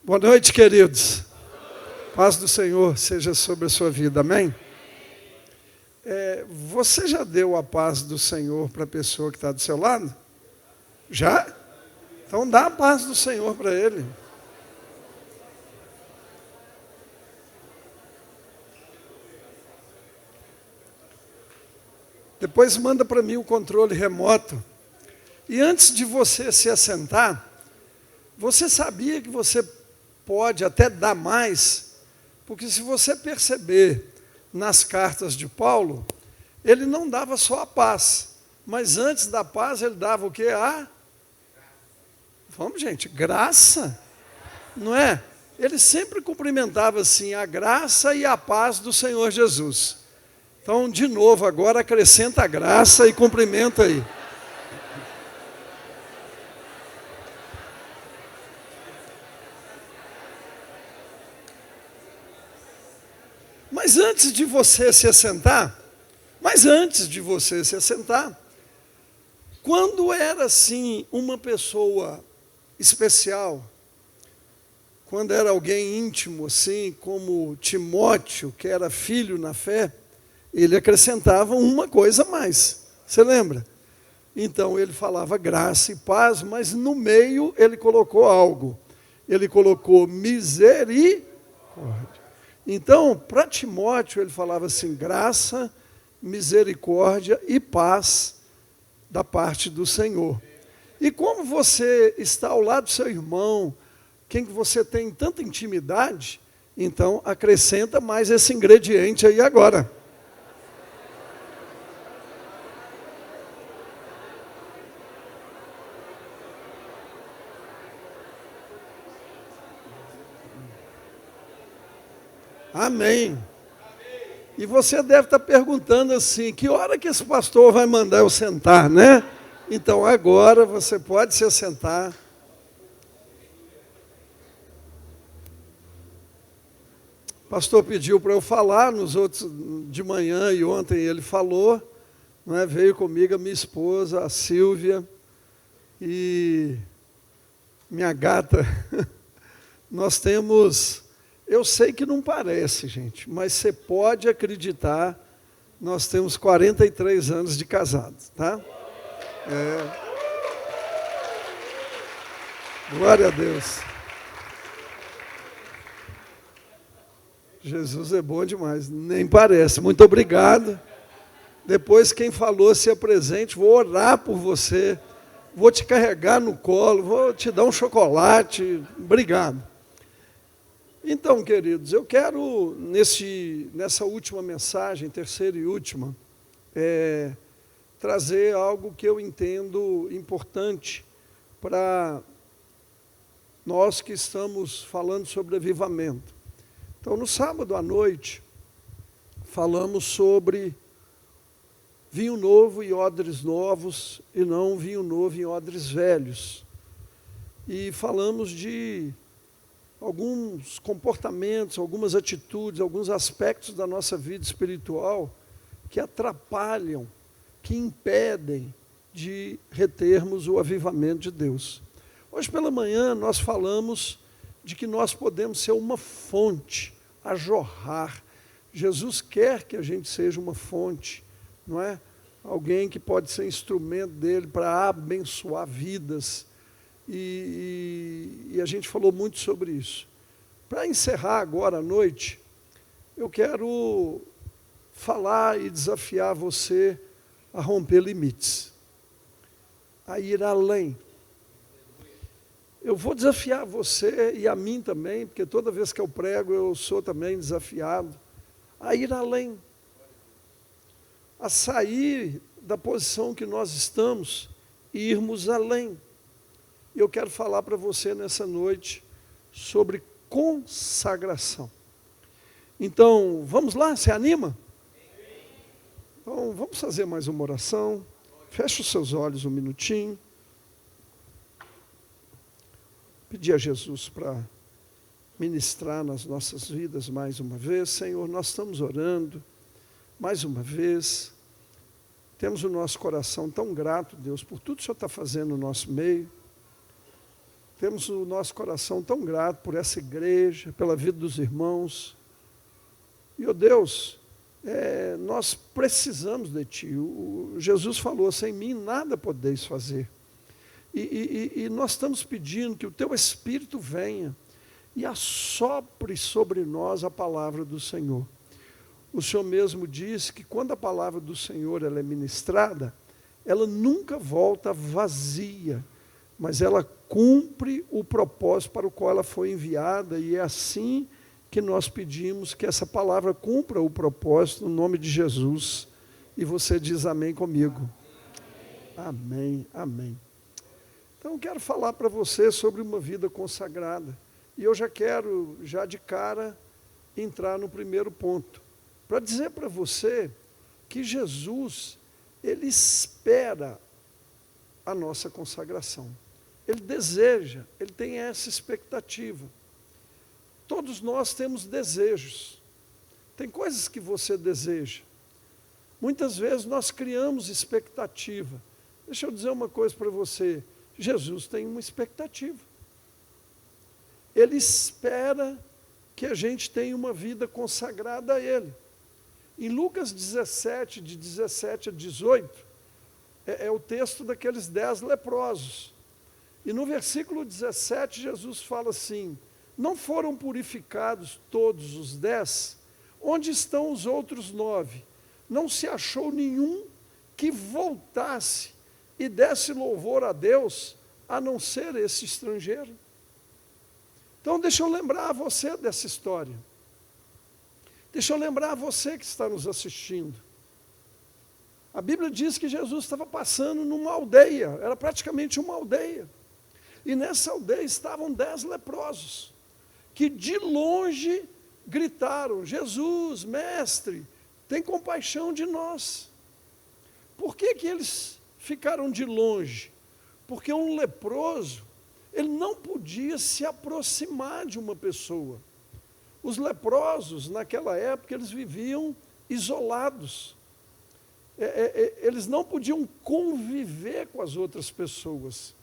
Boa noite, queridos. Paz do Senhor seja sobre a sua vida, amém? Você já deu a paz do Senhor para a pessoa que está do seu lado? Já? Então dá a paz do Senhor para ele. Depois manda para mim o controle remoto. E antes de você se assentar, você sabia que você pode até dar mais? Porque se você perceber nas cartas de Paulo, ele não dava só a paz, mas antes da paz ele dava o quê? Vamos, gente, graça, não é? Ele sempre cumprimentava assim, a graça e a paz do Senhor Jesus. Então, de novo, agora acrescenta a graça e cumprimenta aí. Mas antes de você se assentar, quando era assim uma pessoa especial, quando era alguém íntimo assim, como Timóteo, que era filho na fé, ele acrescentava uma coisa a mais, você lembra? Então ele falava graça e paz, mas no meio ele colocou algo, ele colocou misericórdia. Então, para Timóteo, ele falava assim, graça, misericórdia e paz da parte do Senhor. E como você está ao lado do seu irmão, quem você tem tanta intimidade, então acrescenta mais esse ingrediente aí agora. Amém. E você deve estar perguntando assim, que hora que esse pastor vai mandar eu sentar, né? Então agora você pode se assentar. O pastor pediu para eu falar, nos outros de manhã e ontem ele falou, né? Veio comigo a minha esposa, a Silvia, e minha gata. Nós temos... Eu sei que não parece, gente, mas você pode acreditar, nós temos 43 anos de casados, tá? Glória a Deus. Jesus é bom demais, nem parece. Muito obrigado. Depois, quem falou, se apresente, vou orar por você, vou te carregar no colo, vou te dar um chocolate. Obrigado. Então, queridos, eu quero, nessa última mensagem, terceira e última, trazer algo que eu entendo importante para nós que estamos falando sobre avivamento. Então, no sábado à noite, falamos sobre vinho novo e odres novos, e não vinho novo em odres velhos. E falamos de alguns comportamentos, algumas atitudes, alguns aspectos da nossa vida espiritual que atrapalham, que impedem de retermos o avivamento de Deus. Hoje pela manhã nós falamos de que nós podemos ser uma fonte a jorrar. Jesus quer que a gente seja uma fonte, não é? Alguém que pode ser instrumento dele para abençoar vidas. E a gente falou muito sobre isso. Para encerrar agora à noite, eu quero falar e desafiar você a romper limites, a ir além. Eu vou desafiar você e a mim também, porque toda vez que eu prego eu sou também desafiado, a ir além, a sair da posição que nós estamos e irmos além. Eu quero falar para você nessa noite sobre consagração. Então, vamos lá, você anima? Então, vamos fazer mais uma oração. Feche os seus olhos um minutinho. Pedir a Jesus para ministrar nas nossas vidas mais uma vez. Senhor, nós estamos orando mais uma vez. Temos o nosso coração tão grato, Deus, por tudo que o Senhor está fazendo no nosso meio. temos o nosso coração tão grato por essa igreja, pela vida dos irmãos. E, ó Deus, nós precisamos de Ti. Jesus falou, sem mim nada podeis fazer. E nós estamos pedindo que o Teu Espírito venha e assopre sobre nós a palavra do Senhor. O Senhor mesmo disse que quando a palavra do Senhor ela é ministrada, ela nunca volta vazia, mas ela cumpre o propósito para o qual ela foi enviada, e é assim que nós pedimos que essa palavra cumpra o propósito no nome de Jesus. E você diz amém comigo. Amém, amém. Então eu quero falar para você sobre uma vida consagrada. E eu já quero, já de cara, entrar no primeiro ponto. Para dizer para você que Jesus, Ele espera a nossa consagração. Ele deseja, Ele tem essa expectativa. Todos nós temos desejos. Tem coisas que você deseja. Muitas vezes nós criamos expectativa. Deixa eu dizer uma coisa para você. Jesus tem uma expectativa. Ele espera que a gente tenha uma vida consagrada a Ele. Em Lucas 17, de 17 a 18, é o texto daqueles 10 leprosos. E no versículo 17, Jesus fala assim, não foram purificados todos os 10? Onde estão os outros 9? Não se achou nenhum que voltasse e desse louvor a Deus, a não ser esse estrangeiro. Então deixa eu lembrar a você dessa história. Deixa eu lembrar a você que está nos assistindo. A Bíblia diz que Jesus estava passando numa aldeia, era praticamente uma aldeia. E nessa aldeia estavam 10 leprosos, que de longe gritaram, Jesus, mestre, tem compaixão de nós. Por que eles ficaram de longe? Porque um leproso, ele não podia se aproximar de uma pessoa. Os leprosos, naquela época, eles viviam isolados. Eles não podiam conviver com as outras pessoas.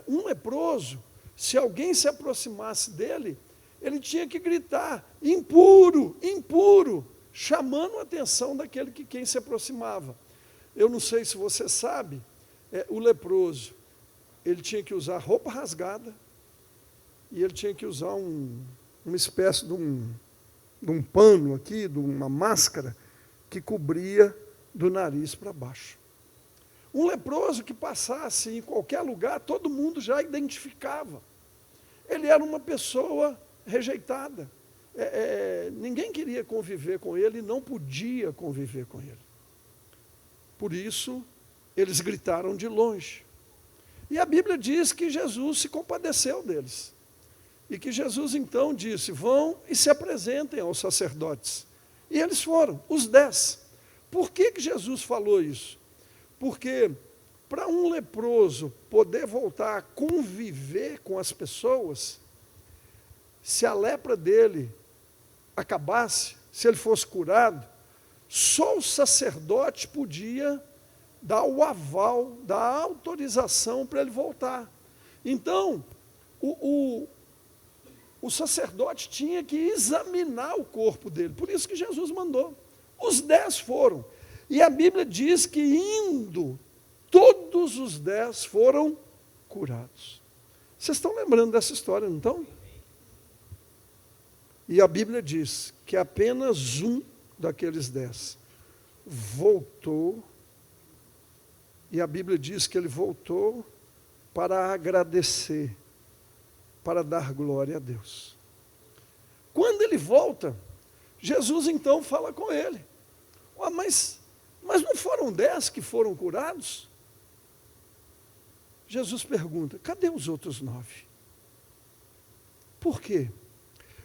Um leproso, se alguém se aproximasse dele, ele tinha que gritar, impuro, impuro, chamando a atenção daquele que quem se aproximava. Eu não sei se você sabe, o leproso, ele tinha que usar roupa rasgada, e ele tinha que usar uma espécie de um pano aqui, de uma máscara, que cobria do nariz para baixo. Um leproso que passasse em qualquer lugar, todo mundo já identificava. Ele era uma pessoa rejeitada. Ninguém queria conviver com ele e não podia conviver com ele. Por isso, eles gritaram de longe. E a Bíblia diz que Jesus se compadeceu deles. E que Jesus então disse, vão e se apresentem aos sacerdotes. E eles foram, os 10. Por que Jesus falou isso? Porque para um leproso poder voltar a conviver com as pessoas, se a lepra dele acabasse, se ele fosse curado, só o sacerdote podia dar o aval, dar a autorização para ele voltar. Então, o sacerdote tinha que examinar o corpo dele, por isso que Jesus mandou. Os 10 foram. E a Bíblia diz que indo, todos os 10 foram curados. Vocês estão lembrando dessa história, não estão? E a Bíblia diz que apenas um daqueles 10 voltou, e a Bíblia diz que ele voltou para agradecer, para dar glória a Deus. Quando ele volta, Jesus então fala com ele, mas não foram 10 que foram curados? Jesus pergunta, cadê os outros 9? Por quê?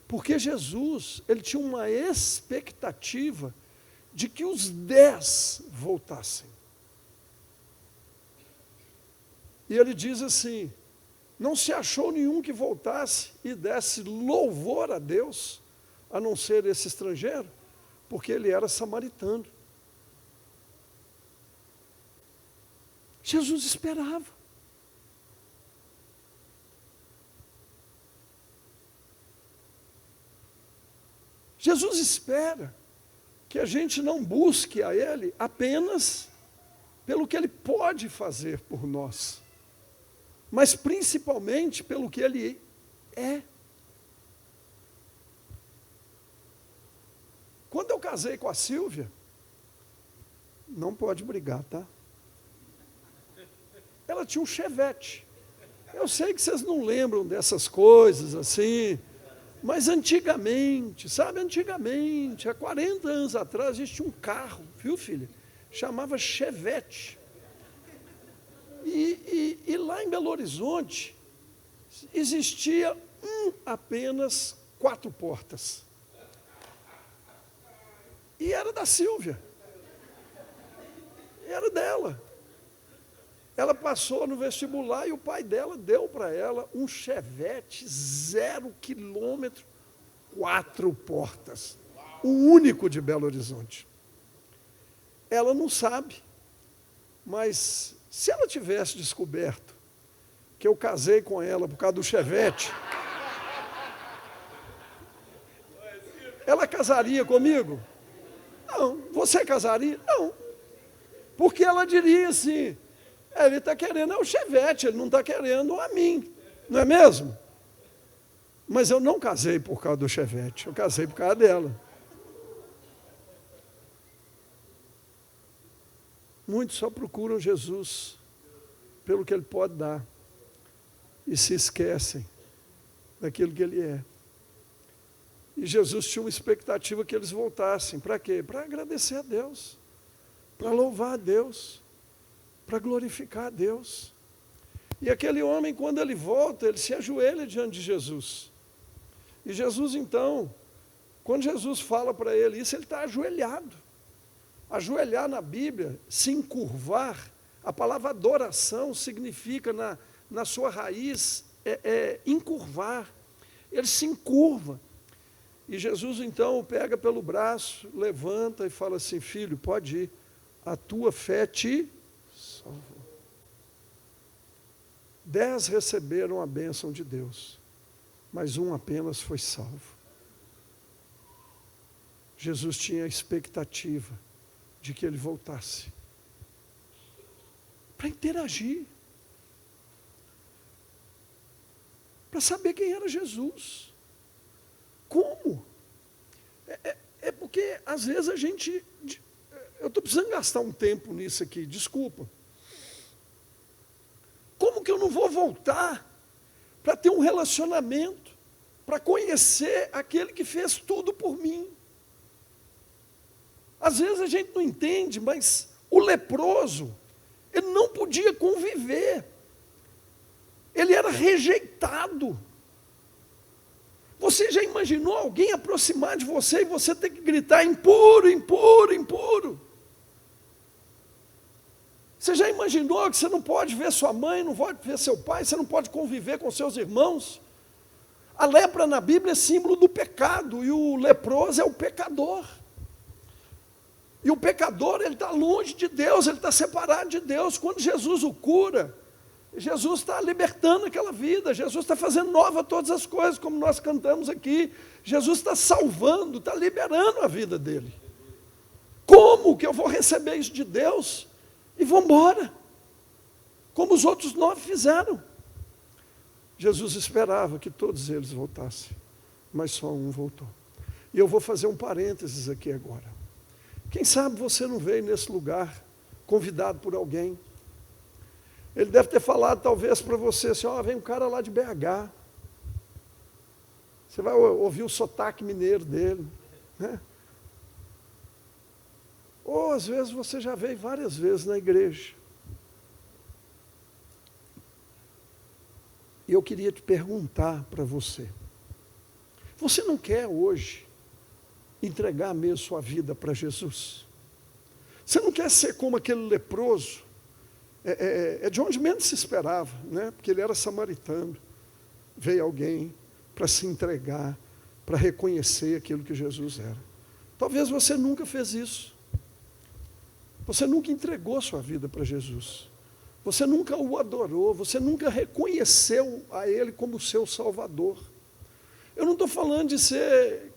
Porque Jesus, ele tinha uma expectativa de que os 10 voltassem. E ele diz assim, não se achou nenhum que voltasse e desse louvor a Deus, a não ser esse estrangeiro, porque ele era samaritano. Jesus esperava. Jesus espera que a gente não busque a Ele apenas pelo que Ele pode fazer por nós, mas principalmente pelo que Ele é. Quando eu casei com a Silvia, não pode brigar, tá? Ela tinha um Chevette. Eu sei que vocês não lembram dessas coisas assim, mas antigamente, sabe, antigamente, há 40 anos atrás, existia um carro, viu, filha? Chamava Chevette. E lá em Belo Horizonte, existia apenas 4 portas. E era da Silvia. Era dela. Ela passou no vestibular e o pai dela deu para ela um Chevette 0 quilômetro, 4 portas. O único de Belo Horizonte. Ela não sabe, mas se ela tivesse descoberto que eu casei com ela por causa do Chevette, ela casaria comigo? Não. Você casaria? Não. Porque ela diria assim, ele está querendo o Chevette, ele não está querendo a mim, não é mesmo? Mas eu não casei por causa do Chevette, eu casei por causa dela. Muitos só procuram Jesus pelo que Ele pode dar e se esquecem daquilo que Ele é. E Jesus tinha uma expectativa que eles voltassem. Para quê? Para agradecer a Deus, para louvar a Deus, para glorificar a Deus. E aquele homem, quando ele volta, ele se ajoelha diante de Jesus. E Jesus, então, quando Jesus fala para ele isso, ele está ajoelhado. Ajoelhar na Bíblia, se encurvar, a palavra adoração significa, na sua raiz, encurvar. Ele se encurva. E Jesus, então, o pega pelo braço, levanta e fala assim, filho, pode ir, a tua fé te salvou. 10 receberam a bênção de Deus, mas um apenas foi salvo. Jesus tinha a expectativa de que ele voltasse para interagir, para saber quem era Jesus. Como? É porque, às vezes, eu estou precisando gastar um tempo nisso aqui, desculpa. Como que eu não vou voltar para ter um relacionamento, para conhecer aquele que fez tudo por mim? Às vezes a gente não entende, mas o leproso, ele não podia conviver. Ele era rejeitado. Você já imaginou alguém aproximar de você e você ter que gritar impuro, impuro, impuro? Você já imaginou que você não pode ver sua mãe, não pode ver seu pai, você não pode conviver com seus irmãos? A lepra na Bíblia é símbolo do pecado e o leproso é o pecador. E o pecador, ele está longe de Deus, ele está separado de Deus. Quando Jesus o cura, Jesus está libertando aquela vida, Jesus está fazendo nova todas as coisas, como nós cantamos aqui. Jesus está salvando, está liberando a vida dele. Como que eu vou receber isso de Deus? E vou embora, como os outros 9 fizeram. Jesus esperava que todos eles voltassem, mas só um voltou. E eu vou fazer um parênteses aqui agora. Quem sabe você não veio nesse lugar, convidado por alguém. Ele deve ter falado talvez para você assim, vem um cara lá de BH. Você vai ouvir o sotaque mineiro dele, né? Ou às vezes você já veio várias vezes na igreja. E eu queria te perguntar para você. Você não quer hoje entregar mesmo sua vida para Jesus? Você não quer ser como aquele leproso? É de onde menos se esperava, né? Porque ele era samaritano. Veio alguém para se entregar, para reconhecer aquilo que Jesus era. Talvez você nunca fez isso. Você nunca entregou sua vida para Jesus. Você nunca o adorou, você nunca reconheceu a Ele como seu Salvador. Eu não estou falando de ser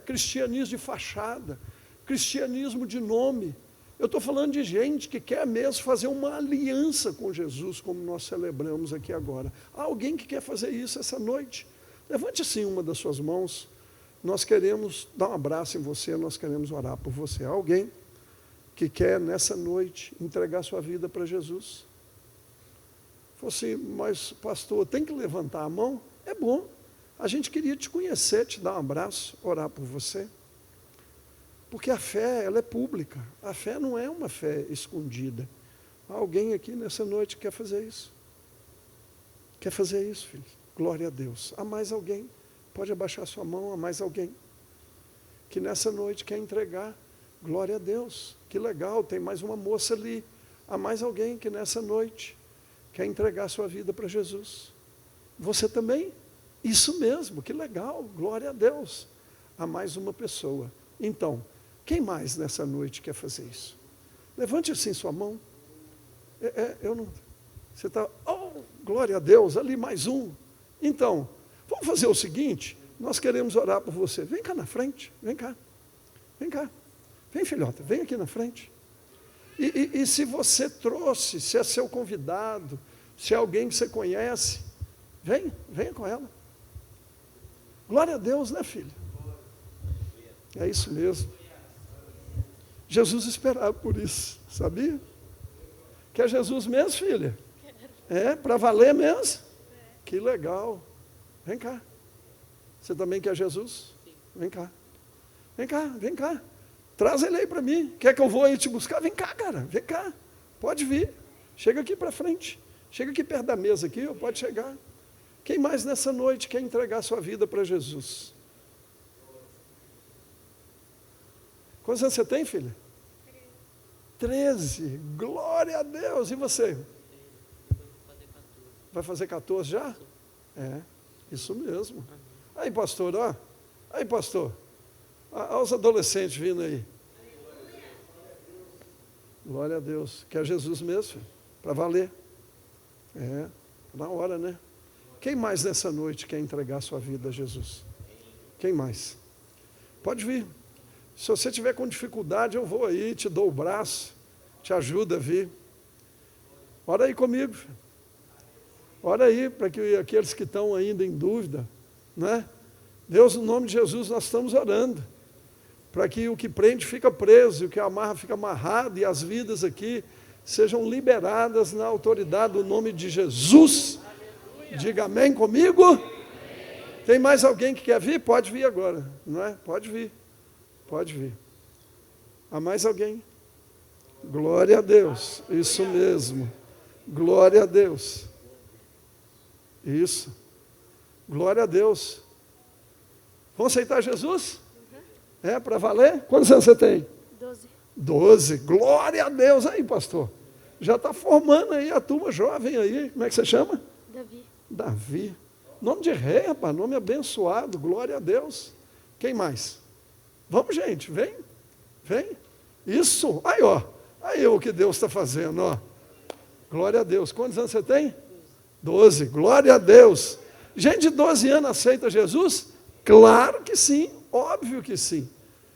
cristianismo de fachada, cristianismo de nome. Eu estou falando de gente que quer mesmo fazer uma aliança com Jesus, como nós celebramos aqui agora. Há alguém que quer fazer isso essa noite? Levante assim uma das suas mãos. Nós queremos dar um abraço em você, nós queremos orar por você. Há alguém que quer nessa noite entregar sua vida para Jesus? Falou assim, mas pastor, tem que levantar a mão? É bom. A gente queria te conhecer, te dar um abraço, orar por você. Porque a fé, ela é pública. A fé não é uma fé escondida. Há alguém aqui nessa noite que quer fazer isso? Quer fazer isso, filho? Glória a Deus. Há mais alguém? Pode abaixar sua mão. Há mais alguém que nessa noite quer entregar? Glória a Deus. Que legal, tem mais uma moça ali. Há mais alguém que nessa noite quer entregar sua vida para Jesus? Você também? Isso mesmo, que legal, glória a Deus. Há mais uma pessoa. Então, quem mais nessa noite quer fazer isso? Levante assim sua mão. Eu não. Você está, oh, glória a Deus, ali mais um. Então, vamos fazer o seguinte, nós queremos orar por você. Vem cá na frente, vem cá. Vem cá. Vem, filhota, vem aqui na frente. E se você trouxe, se é seu convidado, se é alguém que você conhece, venha com ela. Glória a Deus, né, filho? É isso mesmo. Jesus esperava por isso, sabia? Quer Jesus mesmo, filha? É, para valer mesmo? Que legal. Vem cá. Você também quer Jesus? Vem cá. Vem cá, vem cá. Traz ele aí para mim. Quer que eu vou aí te buscar? Vem cá, cara. Vem cá. Pode vir. Chega aqui para frente. Chega aqui perto da mesa aqui, pode chegar. Quem mais nessa noite quer entregar sua vida para Jesus? Quantos anos você tem, filha? 13. Glória a Deus. E você? Vai fazer 14 já? É, isso mesmo. Aí, pastor, ó. Aí, pastor. Olha os adolescentes vindo aí. Glória a Deus. Quer Jesus mesmo, filho? Para valer. É, na hora, né? Quem mais nessa noite quer entregar sua vida a Jesus? Quem mais? Pode vir. Se você tiver com dificuldade, eu vou aí, te dou o braço, te ajudo a vir. Ora aí comigo. Filho. Ora aí, para que aqueles que estão ainda em dúvida, né? Deus, no nome de Jesus, nós estamos orando. Para que o que prende fica preso, e o que amarra fica amarrado, e as vidas aqui sejam liberadas na autoridade do nome de Jesus. Diga amém comigo. Tem mais alguém que quer vir? Pode vir agora, não é? Pode vir. Pode vir. Há mais alguém? Glória a Deus. Isso mesmo. Glória a Deus. Isso. Glória a Deus. Vamos aceitar Jesus? É, para valer? Quantos anos você tem? 12. 12. Glória a Deus. Aí, pastor. Já está formando aí a turma jovem aí. Como é que você chama? Davi. Davi. Nome de rei, rapaz. Nome abençoado. Glória a Deus. Quem mais? Vamos, gente. Vem. Vem. Isso. Aí, ó. Aí o que Deus está fazendo, ó. Glória a Deus. Quantos anos você tem? 12. Glória a Deus. Gente de 12 anos aceita Jesus? Claro que sim. Óbvio que sim.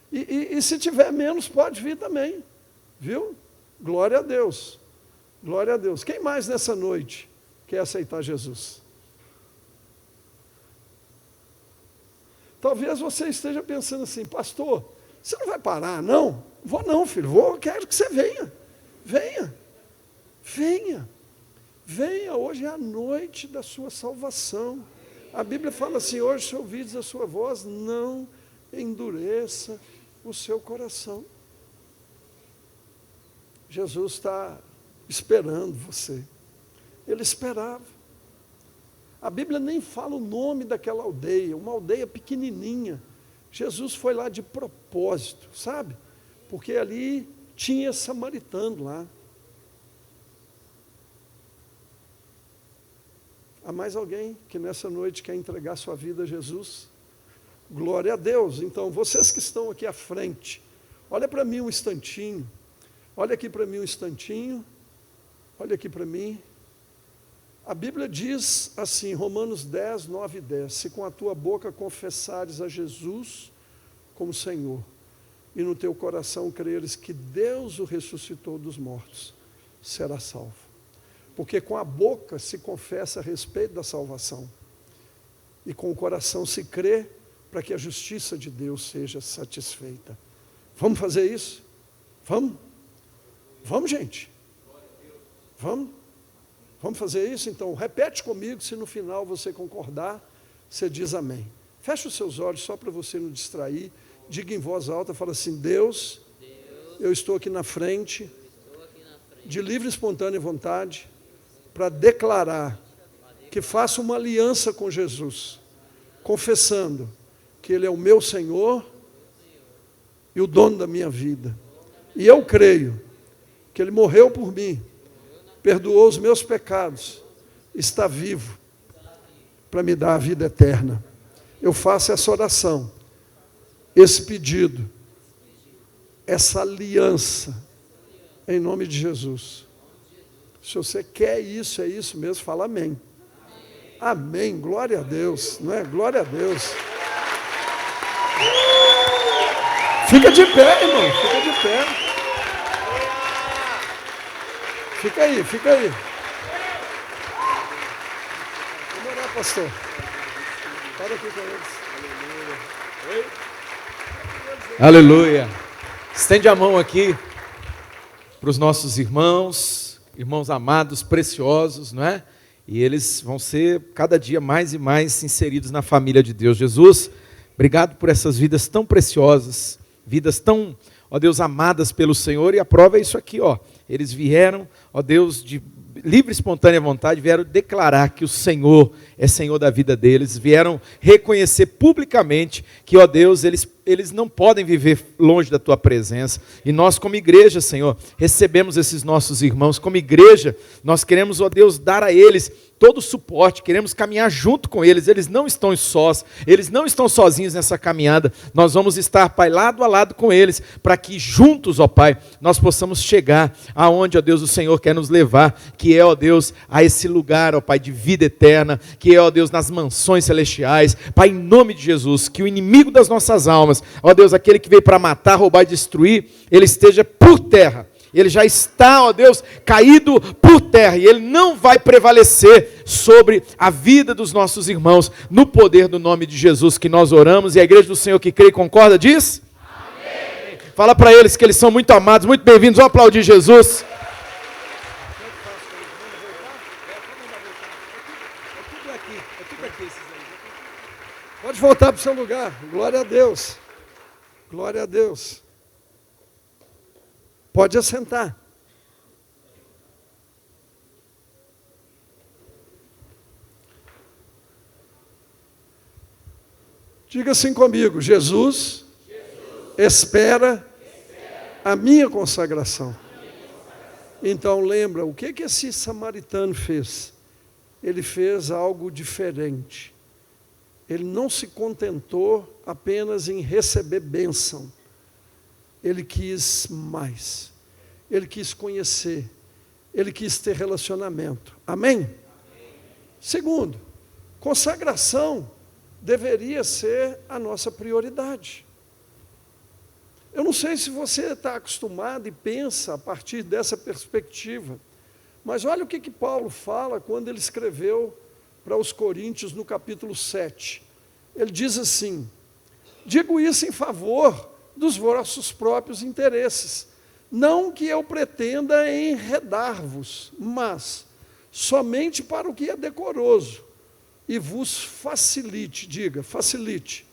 E se tiver menos, pode vir também. Viu? Glória a Deus. Glória a Deus. Quem mais nessa noite quer aceitar Jesus? Talvez você esteja pensando assim, pastor, você não vai parar, não? Vou não, filho, vou, quero que você venha. Venha. Venha. Venha, hoje é a noite da sua salvação. A Bíblia fala assim, hoje se ouvides a sua voz, não endureça o seu coração. Jesus está esperando você. Ele esperava. A Bíblia nem fala o nome daquela aldeia, uma aldeia pequenininha. Jesus foi lá de propósito, sabe? Porque ali tinha samaritano lá. Há mais alguém que nessa noite quer entregar sua vida a Jesus? Glória a Deus. Então, vocês que estão aqui à frente, olha para mim um instantinho. Olha aqui para mim um instantinho. Olha aqui para mim. A Bíblia diz assim, Romanos 10, 9 e 10. Se com a tua boca confessares a Jesus como Senhor, e no teu coração creres que Deus o ressuscitou dos mortos, será salvo. Porque com a boca se confessa a respeito da salvação, e com o coração se crê para que a justiça de Deus seja satisfeita. Vamos fazer isso? Vamos? Vamos, gente? Vamos? Vamos fazer isso? Então, repete comigo, se no final você concordar, você diz amém. Feche os seus olhos só para você não distrair. Diga em voz alta, fala assim: Deus, eu estou aqui na frente, de livre e espontânea vontade, para declarar que faço uma aliança com Jesus, confessando que Ele é o meu Senhor e o dono da minha vida. E eu creio que Ele morreu por mim, perdoou os meus pecados, está vivo para me dar a vida eterna. Eu faço essa oração, esse pedido, essa aliança, em nome de Jesus. Se você quer isso, é isso mesmo, fala amém. Amém, glória a Deus, não é? Glória a Deus. Fica de pé, irmão, fica de pé. Fica aí, fica aí. Vamos orar, pastor. Para aqui com eles. Aleluia. Estende a mão aqui para os nossos irmãos amados, preciosos, não é? E eles vão ser cada dia mais e mais inseridos na família de Deus. Jesus, obrigado por essas vidas tão preciosas, vidas tão, ó Deus, amadas pelo Senhor. E a prova é isso aqui, ó. Eles vieram, ó Deus, de livre e espontânea vontade, vieram declarar que o Senhor é Senhor da vida deles, vieram reconhecer publicamente que, ó Deus, eles não podem viver longe da Tua presença. E nós, como igreja, Senhor, recebemos esses nossos irmãos. Como igreja, nós queremos, ó Deus, dar a eles todo o suporte, queremos caminhar junto com eles. Eles não estão sós, eles não estão sozinhos nessa caminhada. Nós vamos estar, Pai, lado a lado com eles, para que juntos, ó Pai, nós possamos chegar aonde, ó Deus, o Senhor quer nos levar, que é, ó Deus, a esse lugar, ó Pai, de vida eterna, que é, ó Deus, nas mansões celestiais. Pai, em nome de Jesus, que o inimigo das nossas almas, ó Deus, aquele que veio para matar, roubar e destruir, ele esteja por terra. Ele já está, ó Deus, caído por terra, e ele não vai prevalecer sobre a vida dos nossos irmãos, no poder do nome de Jesus que nós oramos. E a igreja do Senhor que crê e concorda diz? Amém. Fala para eles que eles são muito amados, muito bem-vindos. Vamos aplaudir Jesus. Pode voltar para o seu lugar. Glória a Deus. Glória a Deus. Pode assentar. Diga assim comigo: Jesus, espera a minha consagração. Então lembra, o que esse samaritano fez? Ele fez algo diferente. Ele não se contentou apenas em receber bênção. Ele quis mais. Ele quis conhecer. Ele quis ter relacionamento. Amém? Amém. Segundo, consagração deveria ser a nossa prioridade. Eu não sei se você está acostumado e pensa a partir dessa perspectiva, mas olha o que Paulo fala quando ele escreveu para os Coríntios no capítulo 7. Ele diz assim: digo isso em favor dos vossos próprios interesses, não que eu pretenda enredar-vos, mas somente para o que é decoroso, e vos facilite, diga, facilite,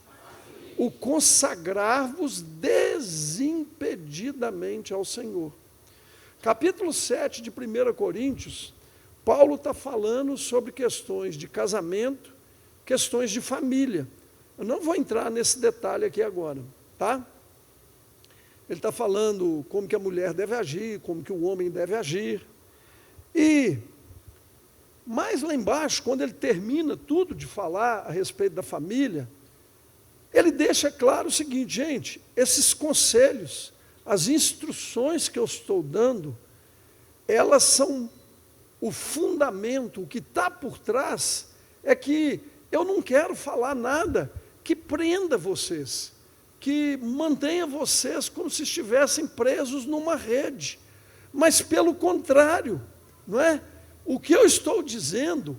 o consagrar-vos desimpedidamente ao Senhor. Capítulo 7 de 1 Coríntios, Paulo está falando sobre questões de casamento, questões de família. Eu não vou entrar nesse detalhe aqui agora, tá? Ele está falando como que a mulher deve agir, como que o homem deve agir. E mais lá embaixo, quando ele termina tudo de falar a respeito da família, ele deixa claro o seguinte: gente, esses conselhos, as instruções que eu estou dando, elas são o fundamento, o que está por trás é que eu não quero falar nada que prenda vocês, que mantenha vocês como se estivessem presos numa rede. Mas, pelo contrário, não é? O que eu estou dizendo,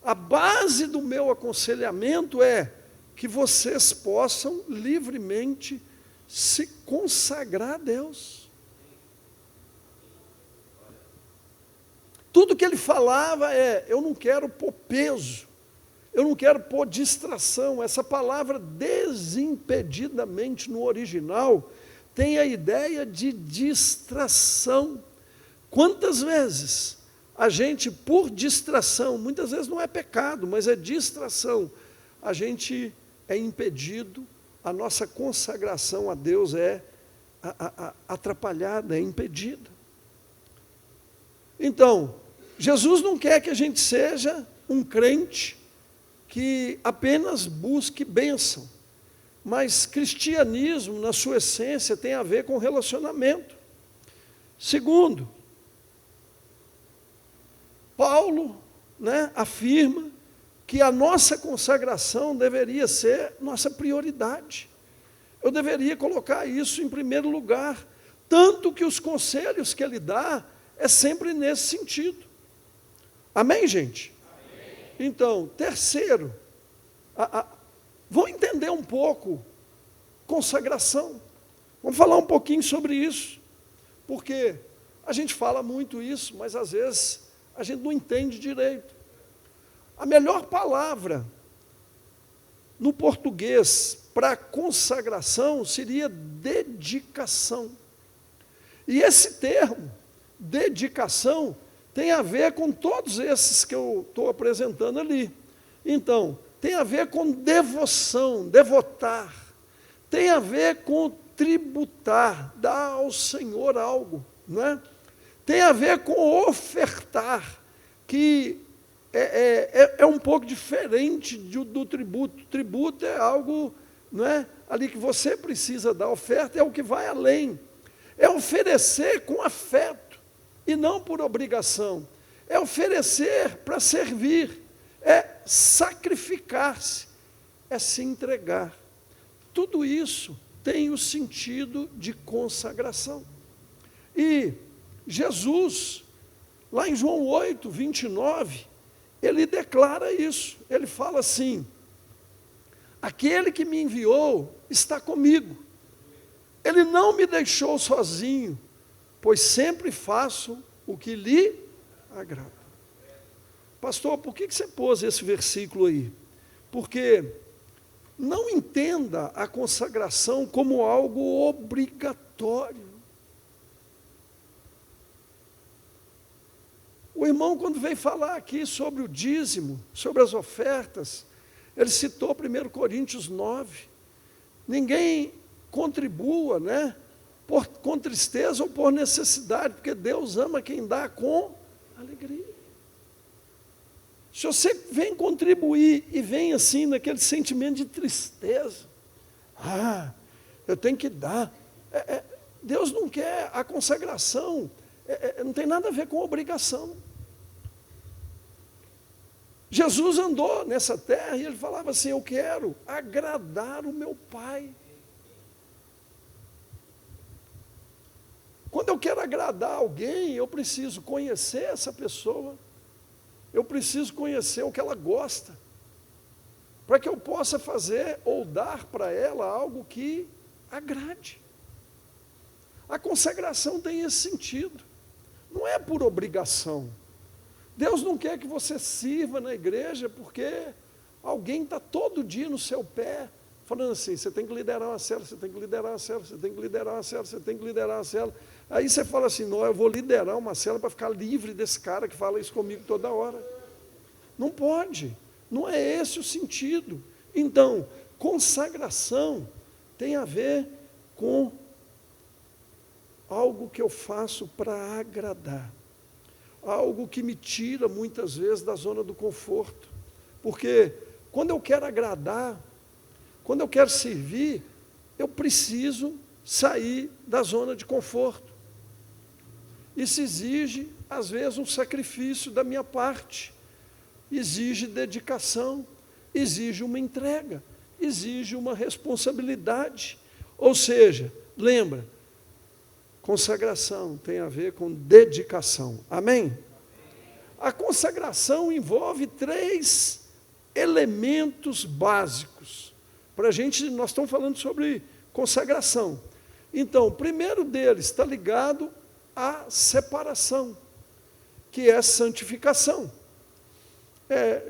a base do meu aconselhamento é que vocês possam livremente se consagrar a Deus. Tudo que ele falava eu não quero pôr peso, eu não quero pôr distração. Essa palavra desimpedidamente no original tem a ideia de distração. Quantas vezes a gente, por distração, muitas vezes não é pecado, mas é distração, a gente é impedido, a nossa consagração a Deus é atrapalhada, é impedida. Então, Jesus não quer que a gente seja um crente que apenas busque bênção, mas cristianismo, na sua essência, tem a ver com relacionamento. Segundo, Paulo, afirma que a nossa consagração deveria ser nossa prioridade. Eu deveria colocar isso em primeiro lugar, tanto que os conselhos que ele dá é sempre nesse sentido. Amém, gente? Amém. Então, terceiro, vamos entender um pouco consagração. Vamos falar um pouquinho sobre isso, porque a gente fala muito isso, mas às vezes a gente não entende direito. A melhor palavra no português para consagração seria dedicação. E esse termo, dedicação, tem a ver com todos esses que eu estou apresentando ali. Então, tem a ver com devoção, devotar. Tem a ver com tributar, dar ao Senhor algo, não é? Tem a ver com ofertar, que é um pouco diferente do tributo. Tributo é algo, não é? Ali que você precisa dar. Oferta é o que vai além. É oferecer com afeto e não por obrigação. É oferecer para servir. É sacrificar-se. É se entregar. Tudo isso tem o sentido de consagração. E Jesus, lá em João 8, 29, ele declara isso. Ele fala assim: aquele que me enviou está comigo. Ele não me deixou sozinho, pois sempre faço o que lhe agrada. Pastor, por que você pôs esse versículo aí? Porque não entenda a consagração como algo obrigatório. O irmão, quando veio falar aqui sobre o dízimo, sobre as ofertas, ele citou 1 Coríntios 9. Ninguém contribua, com tristeza ou por necessidade, porque Deus ama quem dá com alegria. Se você vem contribuir e vem assim, naquele sentimento de tristeza, eu tenho que dar. Deus não quer a consagração, não tem nada a ver com obrigação. Jesus andou nessa terra e ele falava assim: eu quero agradar o meu Pai. Quando eu quero agradar alguém, eu preciso conhecer essa pessoa, eu preciso conhecer o que ela gosta, para que eu possa fazer ou dar para ela algo que agrade. A consagração tem esse sentido, não é por obrigação. Deus não quer que você sirva na igreja porque alguém está todo dia no seu pé, falando assim: você tem que liderar uma célula, você tem que liderar uma célula, você tem que liderar uma célula, você tem que liderar uma célula. Aí você fala assim: não, eu vou liderar uma célula para ficar livre desse cara que fala isso comigo toda hora. Não pode, não é esse o sentido. Então, consagração tem a ver com algo que eu faço para agradar. Algo que me tira muitas vezes da zona do conforto. Porque quando eu quero agradar, quando eu quero servir, eu preciso sair da zona de conforto. Isso exige, às vezes, um sacrifício da minha parte. Exige dedicação, exige uma entrega, exige uma responsabilidade. Ou seja, lembra, consagração tem a ver com dedicação. Amém? A consagração envolve 3 elementos básicos. Nós estamos falando sobre consagração. Então, o primeiro deles está ligado à separação, que é santificação.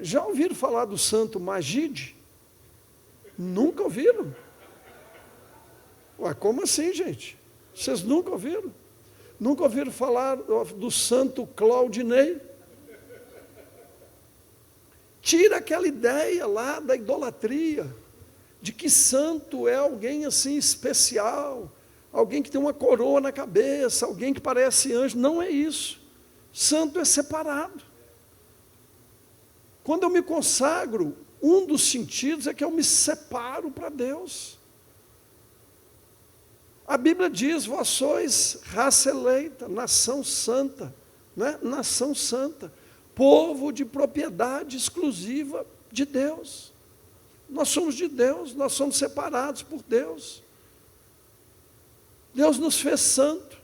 Já ouviram falar do santo Magide? Nunca ouviram? Ué, como assim, gente? Vocês nunca ouviram? Nunca ouviram falar do santo Claudinei? Tira aquela ideia lá da idolatria, de que santo é alguém assim especial, alguém que tem uma coroa na cabeça, alguém que parece anjo. Não é isso. Santo é separado. Quando eu me consagro, um dos sentidos é que eu me separo para Deus. A Bíblia diz: vós sois raça eleita, nação santa, né? Nação santa, povo de propriedade exclusiva de Deus. Nós somos de Deus, nós somos separados por Deus. Deus nos fez santo.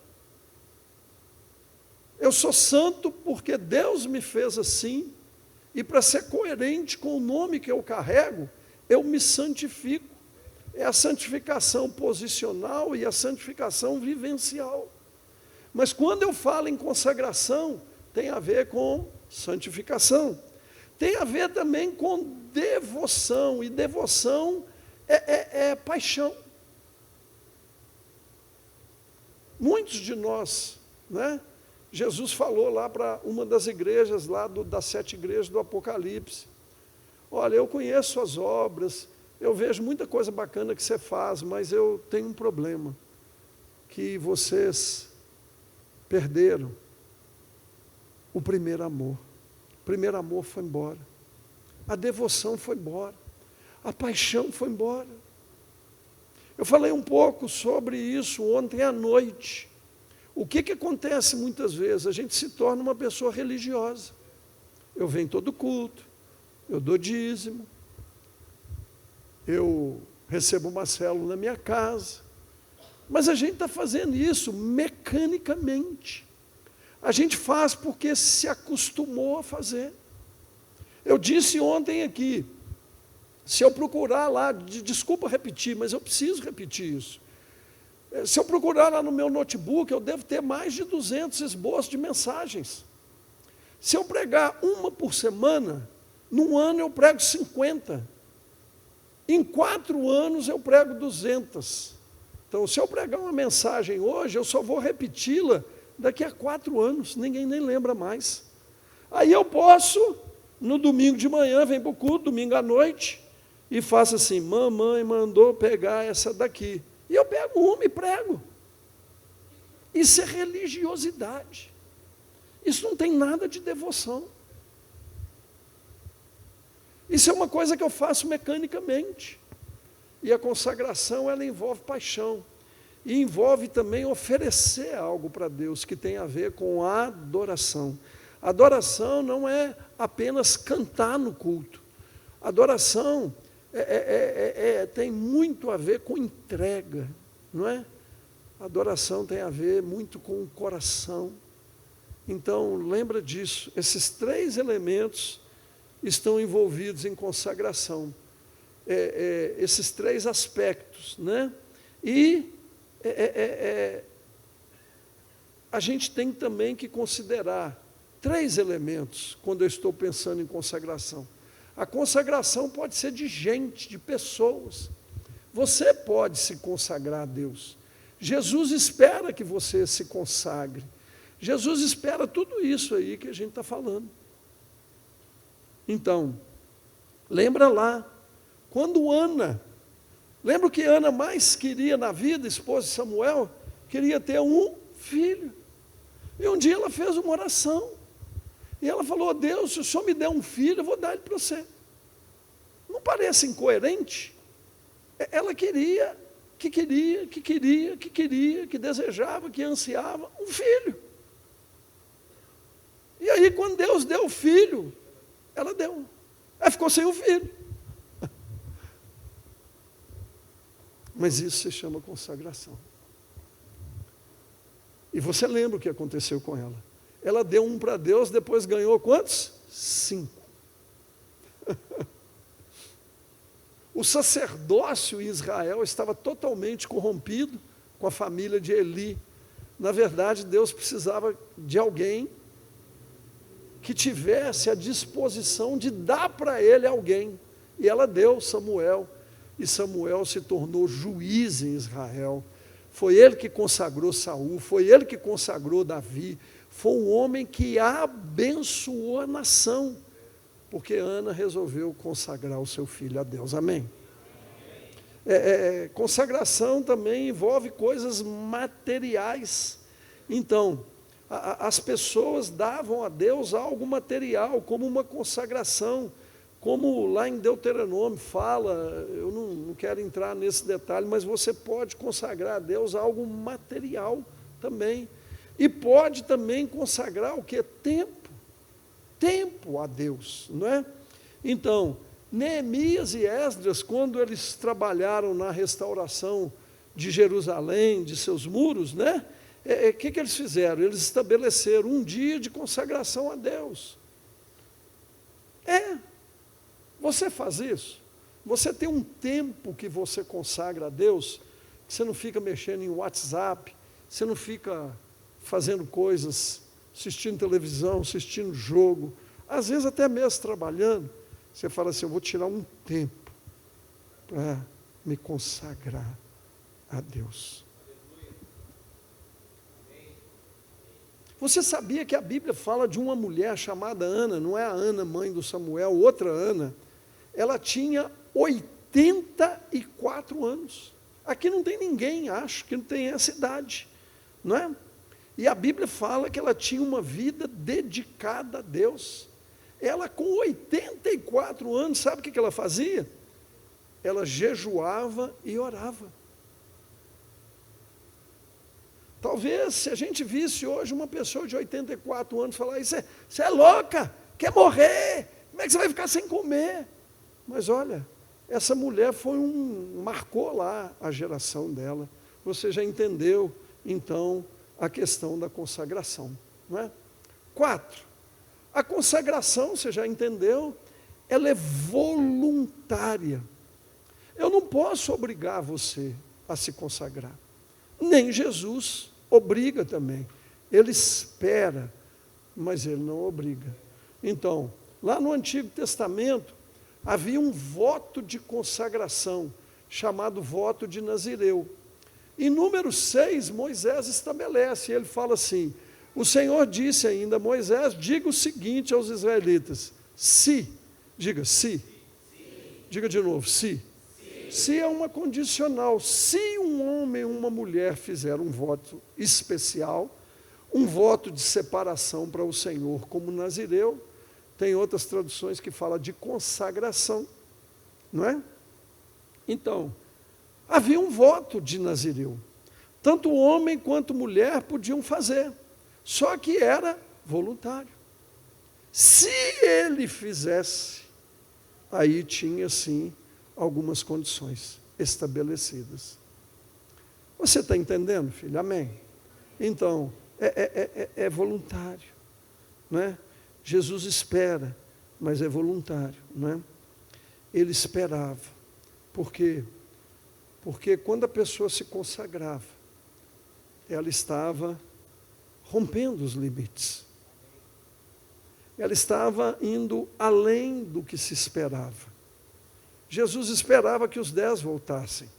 Eu sou santo porque Deus me fez assim, e para ser coerente com o nome que eu carrego, eu me santifico. É a santificação posicional e a santificação vivencial. Mas quando eu falo em consagração, tem a ver com santificação. Tem a ver também com devoção, e devoção é paixão. Muitos de nós, né? Jesus falou lá para uma das igrejas, lá das 7 igrejas do Apocalipse: olha, eu conheço as obras, eu vejo muita coisa bacana que você faz, mas eu tenho um problema, que vocês perderam o primeiro amor. O primeiro amor foi embora, a devoção foi embora, a paixão foi embora. Eu falei um pouco sobre isso ontem à noite. O que acontece muitas vezes? A gente se torna uma pessoa religiosa. Eu venho todo culto, eu dou dízimo, eu recebo uma célula na minha casa, mas a gente está fazendo isso mecanicamente. A gente faz porque se acostumou a fazer. Eu disse ontem aqui, se eu procurar lá, desculpa repetir, mas eu preciso repetir isso. Se eu procurar lá no meu notebook, eu devo ter mais de 200 esboços de mensagens. Se eu pregar uma por semana, num ano eu prego 50. Em 4 anos eu prego 200. Então, se eu pregar uma mensagem hoje, eu só vou repeti-la daqui a 4 anos, ninguém nem lembra mais. Aí eu posso, no domingo de manhã, venho para o culto, domingo à noite, e faço assim: mamãe mandou pegar essa daqui. E eu pego uma e prego. Isso é religiosidade. Isso não tem nada de devoção. Isso é uma coisa que eu faço mecanicamente. E a consagração, ela envolve paixão. E envolve também oferecer algo para Deus, que tem a ver com a adoração. Adoração não é apenas cantar no culto. Adoração tem muito a ver com entrega, não é? Adoração tem a ver muito com o coração. Então, lembra disso. Esses 3 elementos estão envolvidos em consagração. Esses 3 aspectos, né? E a gente tem também que considerar 3 elementos quando eu estou pensando em consagração. A consagração pode ser de gente, de pessoas. Você pode se consagrar a Deus. Jesus espera que você se consagre. Jesus espera tudo isso aí que a gente está falando. Então, lembra lá, quando Ana, lembra o que Ana mais queria na vida, esposa de Samuel? Queria ter um filho. E um dia ela fez uma oração. E ela falou: Deus, se o Senhor me der um filho, eu vou dar ele para você. Não parece incoerente? Ela queria, que desejava, que ansiava um filho. E aí, quando Deus deu o filho, ela deu. Ela ficou sem o filho. Mas isso se chama consagração. E você lembra o que aconteceu com ela? Ela deu um para Deus, depois ganhou quantos? 5. O sacerdócio em Israel estava totalmente corrompido com a família de Eli. Na verdade, Deus precisava de alguém que tivesse a disposição de dar para ele alguém. E ela deu Samuel. E Samuel se tornou juiz em Israel. Foi ele que consagrou Saul, foi ele que consagrou Davi. Foi um homem que abençoou a nação, porque Ana resolveu consagrar o seu filho a Deus. Amém? Consagração também envolve coisas materiais. Então, as pessoas davam a Deus algo material, como uma consagração, como lá em Deuteronômio fala, eu não quero entrar nesse detalhe, mas você pode consagrar a Deus algo material também. E pode também consagrar o que? Tempo a Deus, não é? Então, Neemias e Esdras, quando eles trabalharam na restauração de Jerusalém, de seus muros, né? Que eles fizeram? Eles estabeleceram um dia de consagração a Deus. Você faz isso? Você tem um tempo que você consagra a Deus, que você não fica mexendo em WhatsApp, você não fica fazendo coisas, assistindo televisão, assistindo jogo, às vezes até mesmo trabalhando. Você fala assim, eu vou tirar um tempo para me consagrar a Deus. Você sabia que a Bíblia fala de uma mulher chamada Ana, não é a Ana, mãe do Samuel, outra Ana. Ela tinha 84 anos. Aqui não tem ninguém, acho, que não tem essa idade, não é? E a Bíblia fala que ela tinha uma vida dedicada a Deus. Ela com 84 anos, sabe o que ela fazia? Ela jejuava e orava. Talvez, se a gente visse hoje uma pessoa de 84 anos falar, você é louca, quer morrer, como é que você vai ficar sem comer? Mas olha, essa mulher marcou lá a geração dela. Você já entendeu, então, a questão da consagração, não é? 4, a consagração, você já entendeu, ela é voluntária. Eu não posso obrigar você a se consagrar, nem Jesus obriga também. Ele espera, mas ele não obriga. Então, lá no Antigo Testamento, havia um voto de consagração, chamado voto de Nazireu. Em número 6, Moisés estabelece, ele fala assim, o Senhor disse ainda a Moisés, diga o seguinte aos israelitas, diga se, diga de novo, se é uma condicional, se um homem e uma mulher fizer um voto especial, um voto de separação para o Senhor como Nazireu, tem outras traduções que falam de consagração, não é? Então, havia um voto de Nazireu. Tanto homem quanto mulher podiam fazer, só que era voluntário. Se ele fizesse, aí tinha sim algumas condições estabelecidas. Você está entendendo, filho? Amém? Então, é voluntário, não é? Jesus espera, mas é voluntário, não é? Ele esperava. Por quê? Porque quando a pessoa se consagrava, ela estava rompendo os limites. Ela estava indo além do que se esperava. Jesus esperava que os 10 voltassem.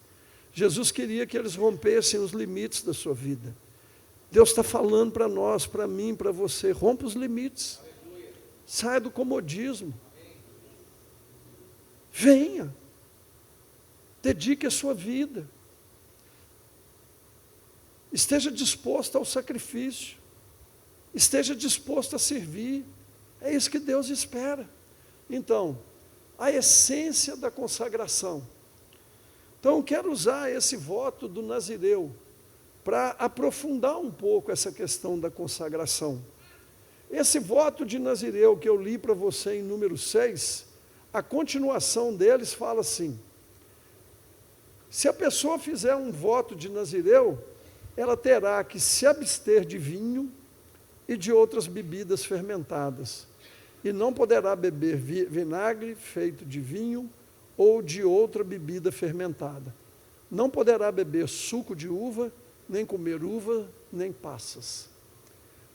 Jesus queria que eles rompessem os limites da sua vida. Deus está falando para nós, para mim, para você, rompa os limites. Saia do comodismo. Venha. Dedique a sua vida. Esteja disposto ao sacrifício. Esteja disposto a servir. É isso que Deus espera. Então, a essência da consagração. Então, eu quero usar esse voto do Nazireu para aprofundar um pouco essa questão da consagração. Esse voto de Nazireu que eu li para você em número 6, a continuação deles fala assim, Se a pessoa fizer um voto de nazireu, ela terá que se abster de vinho e de outras bebidas fermentadas, e não poderá beber vinagre feito de vinho ou de outra bebida fermentada. Não poderá beber suco de uva, nem comer uva, nem passas.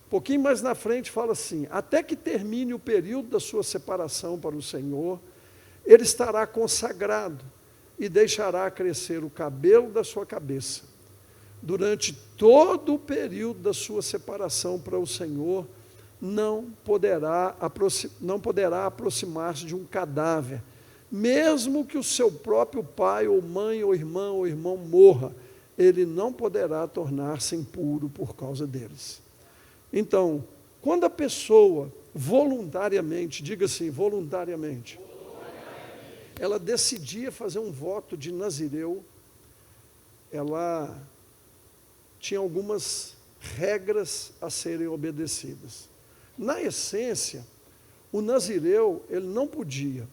Um pouquinho mais na frente fala assim: até que termine o período da sua separação para o Senhor, ele estará consagrado e deixará crescer o cabelo da sua cabeça. Durante todo o período da sua separação para o Senhor, não poderá aproximar-se de um cadáver, mesmo que o seu próprio pai, ou mãe, ou irmão morra, ele não poderá tornar-se impuro por causa deles. Então, quando a pessoa voluntariamente, diga assim, voluntariamente, ela decidia fazer um voto de nazireu, ela tinha algumas regras a serem obedecidas. Na essência, o nazireu, ele não podia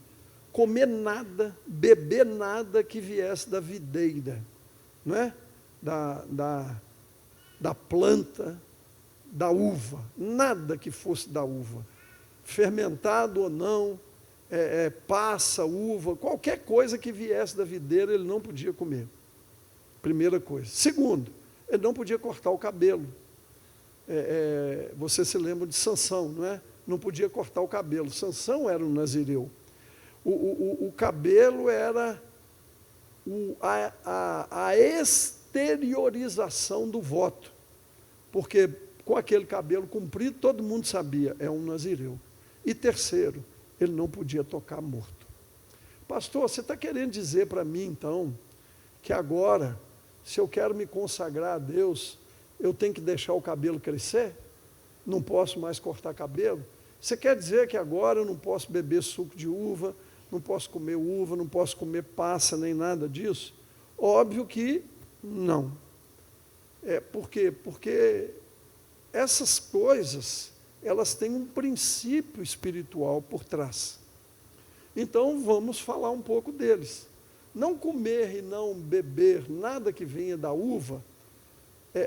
comer nada, beber nada que viesse da videira, não é? da planta, da uva, nada que fosse da uva, fermentado ou não, passa, uva, qualquer coisa que viesse da videira, ele não podia comer. Primeira coisa. Segundo, ele não podia cortar o cabelo. Você se lembra de Sansão, não é? Não podia cortar o cabelo. Sansão era um nazireu. O cabelo era a exteriorização do voto, porque com aquele cabelo comprido, todo mundo sabia, é um nazireu. E terceiro, ele não podia tocar morto. Pastor, você está querendo dizer para mim, então, que agora, se eu quero me consagrar a Deus, eu tenho que deixar o cabelo crescer? Não posso mais cortar cabelo? Você quer dizer que agora eu não posso beber suco de uva, não posso comer uva, não posso comer passa, nem nada disso? Óbvio que não. Por quê? Porque essas coisas, elas têm um princípio espiritual por trás. Então, vamos falar um pouco deles. Não comer e não beber nada que venha da uva,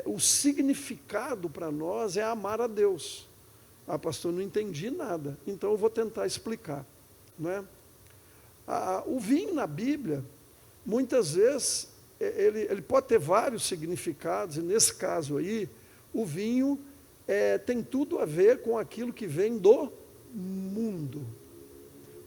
o significado para nós é amar a Deus. Ah, pastor, não entendi nada, então eu vou tentar explicar. Não é? O vinho na Bíblia, muitas vezes, ele pode ter vários significados, e nesse caso aí, o vinho tem tudo a ver com aquilo que vem do mundo.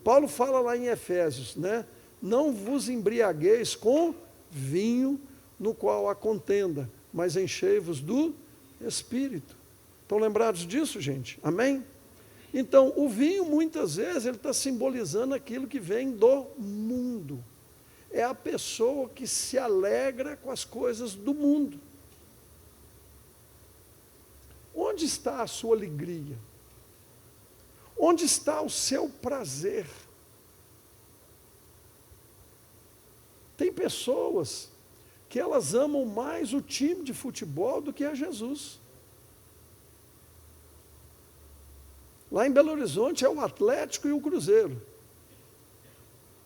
Paulo fala lá em Efésios, né? Não vos embriagueis com vinho, no qual há contenda, mas enchei-vos do Espírito. Estão lembrados disso, gente? Amém? Então, o vinho, muitas vezes, ele está simbolizando aquilo que vem do mundo. É a pessoa que se alegra com as coisas do mundo. Onde está a sua alegria? Onde está o seu prazer? Tem pessoas que elas amam mais o time de futebol do que a Jesus. Lá em Belo Horizonte é o Atlético e o Cruzeiro.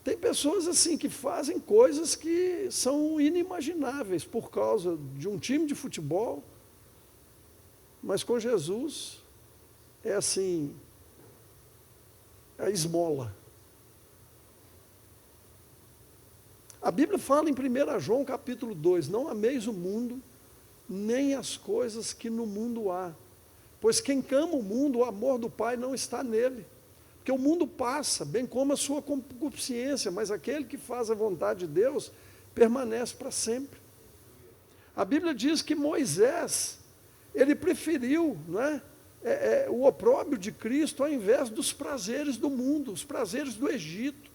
Tem pessoas assim que fazem coisas que são inimagináveis por causa de um time de futebol, mas com Jesus é assim, é a esmola. A Bíblia fala em 1 João capítulo 2, não ameis o mundo, nem as coisas que no mundo há. Pois quem ama o mundo, o amor do Pai não está nele. Porque o mundo passa, bem como a sua concupiscência, mas aquele que faz a vontade de Deus permanece para sempre. A Bíblia diz que Moisés, ele preferiu, não é, o opróbrio de Cristo ao invés dos prazeres do mundo, os prazeres do Egito.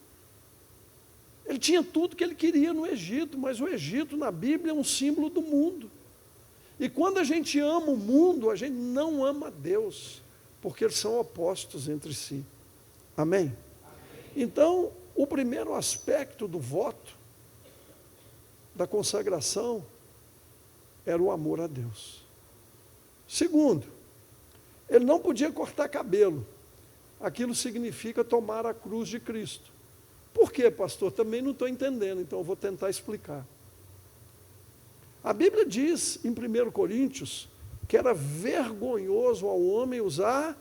Ele tinha tudo que ele queria no Egito, mas o Egito na Bíblia é um símbolo do mundo. E quando a gente ama o mundo, a gente não ama Deus, porque eles são opostos entre si. Amém? Então, o primeiro aspecto do voto, da consagração, era o amor a Deus. Segundo, ele não podia cortar cabelo. Aquilo significa tomar a cruz de Cristo. Por quê, pastor? Também não estou entendendo, então eu vou tentar explicar. A Bíblia diz, em 1 Coríntios, que era vergonhoso ao homem usar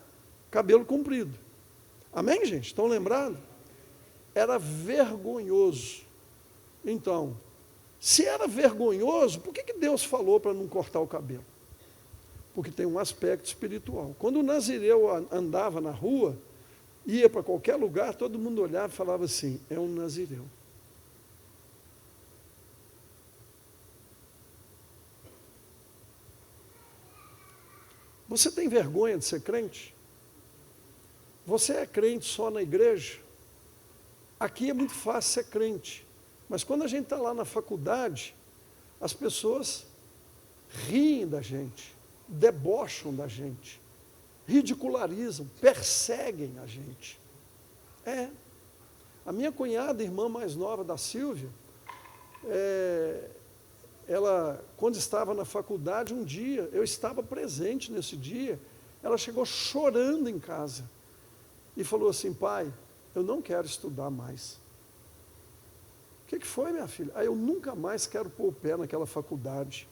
cabelo comprido. Amém, gente? Estão lembrados? Era vergonhoso. Então, se era vergonhoso, por que Deus falou para não cortar o cabelo? Porque tem um aspecto espiritual. Quando o nazireu andava na rua, ia para qualquer lugar, todo mundo olhava e falava assim, é um nazireu. Você tem vergonha de ser crente? Você é crente só na igreja? Aqui é muito fácil ser crente, mas quando a gente está lá na faculdade, as pessoas riem da gente, debocham da gente, ridicularizam, perseguem a gente. A minha cunhada, irmã mais nova da Sílvia, ela, quando estava na faculdade, um dia, eu estava presente nesse dia, ela chegou chorando em casa e falou assim, pai, eu não quero estudar mais. O que foi, minha filha? Eu nunca mais quero pôr o pé naquela faculdade.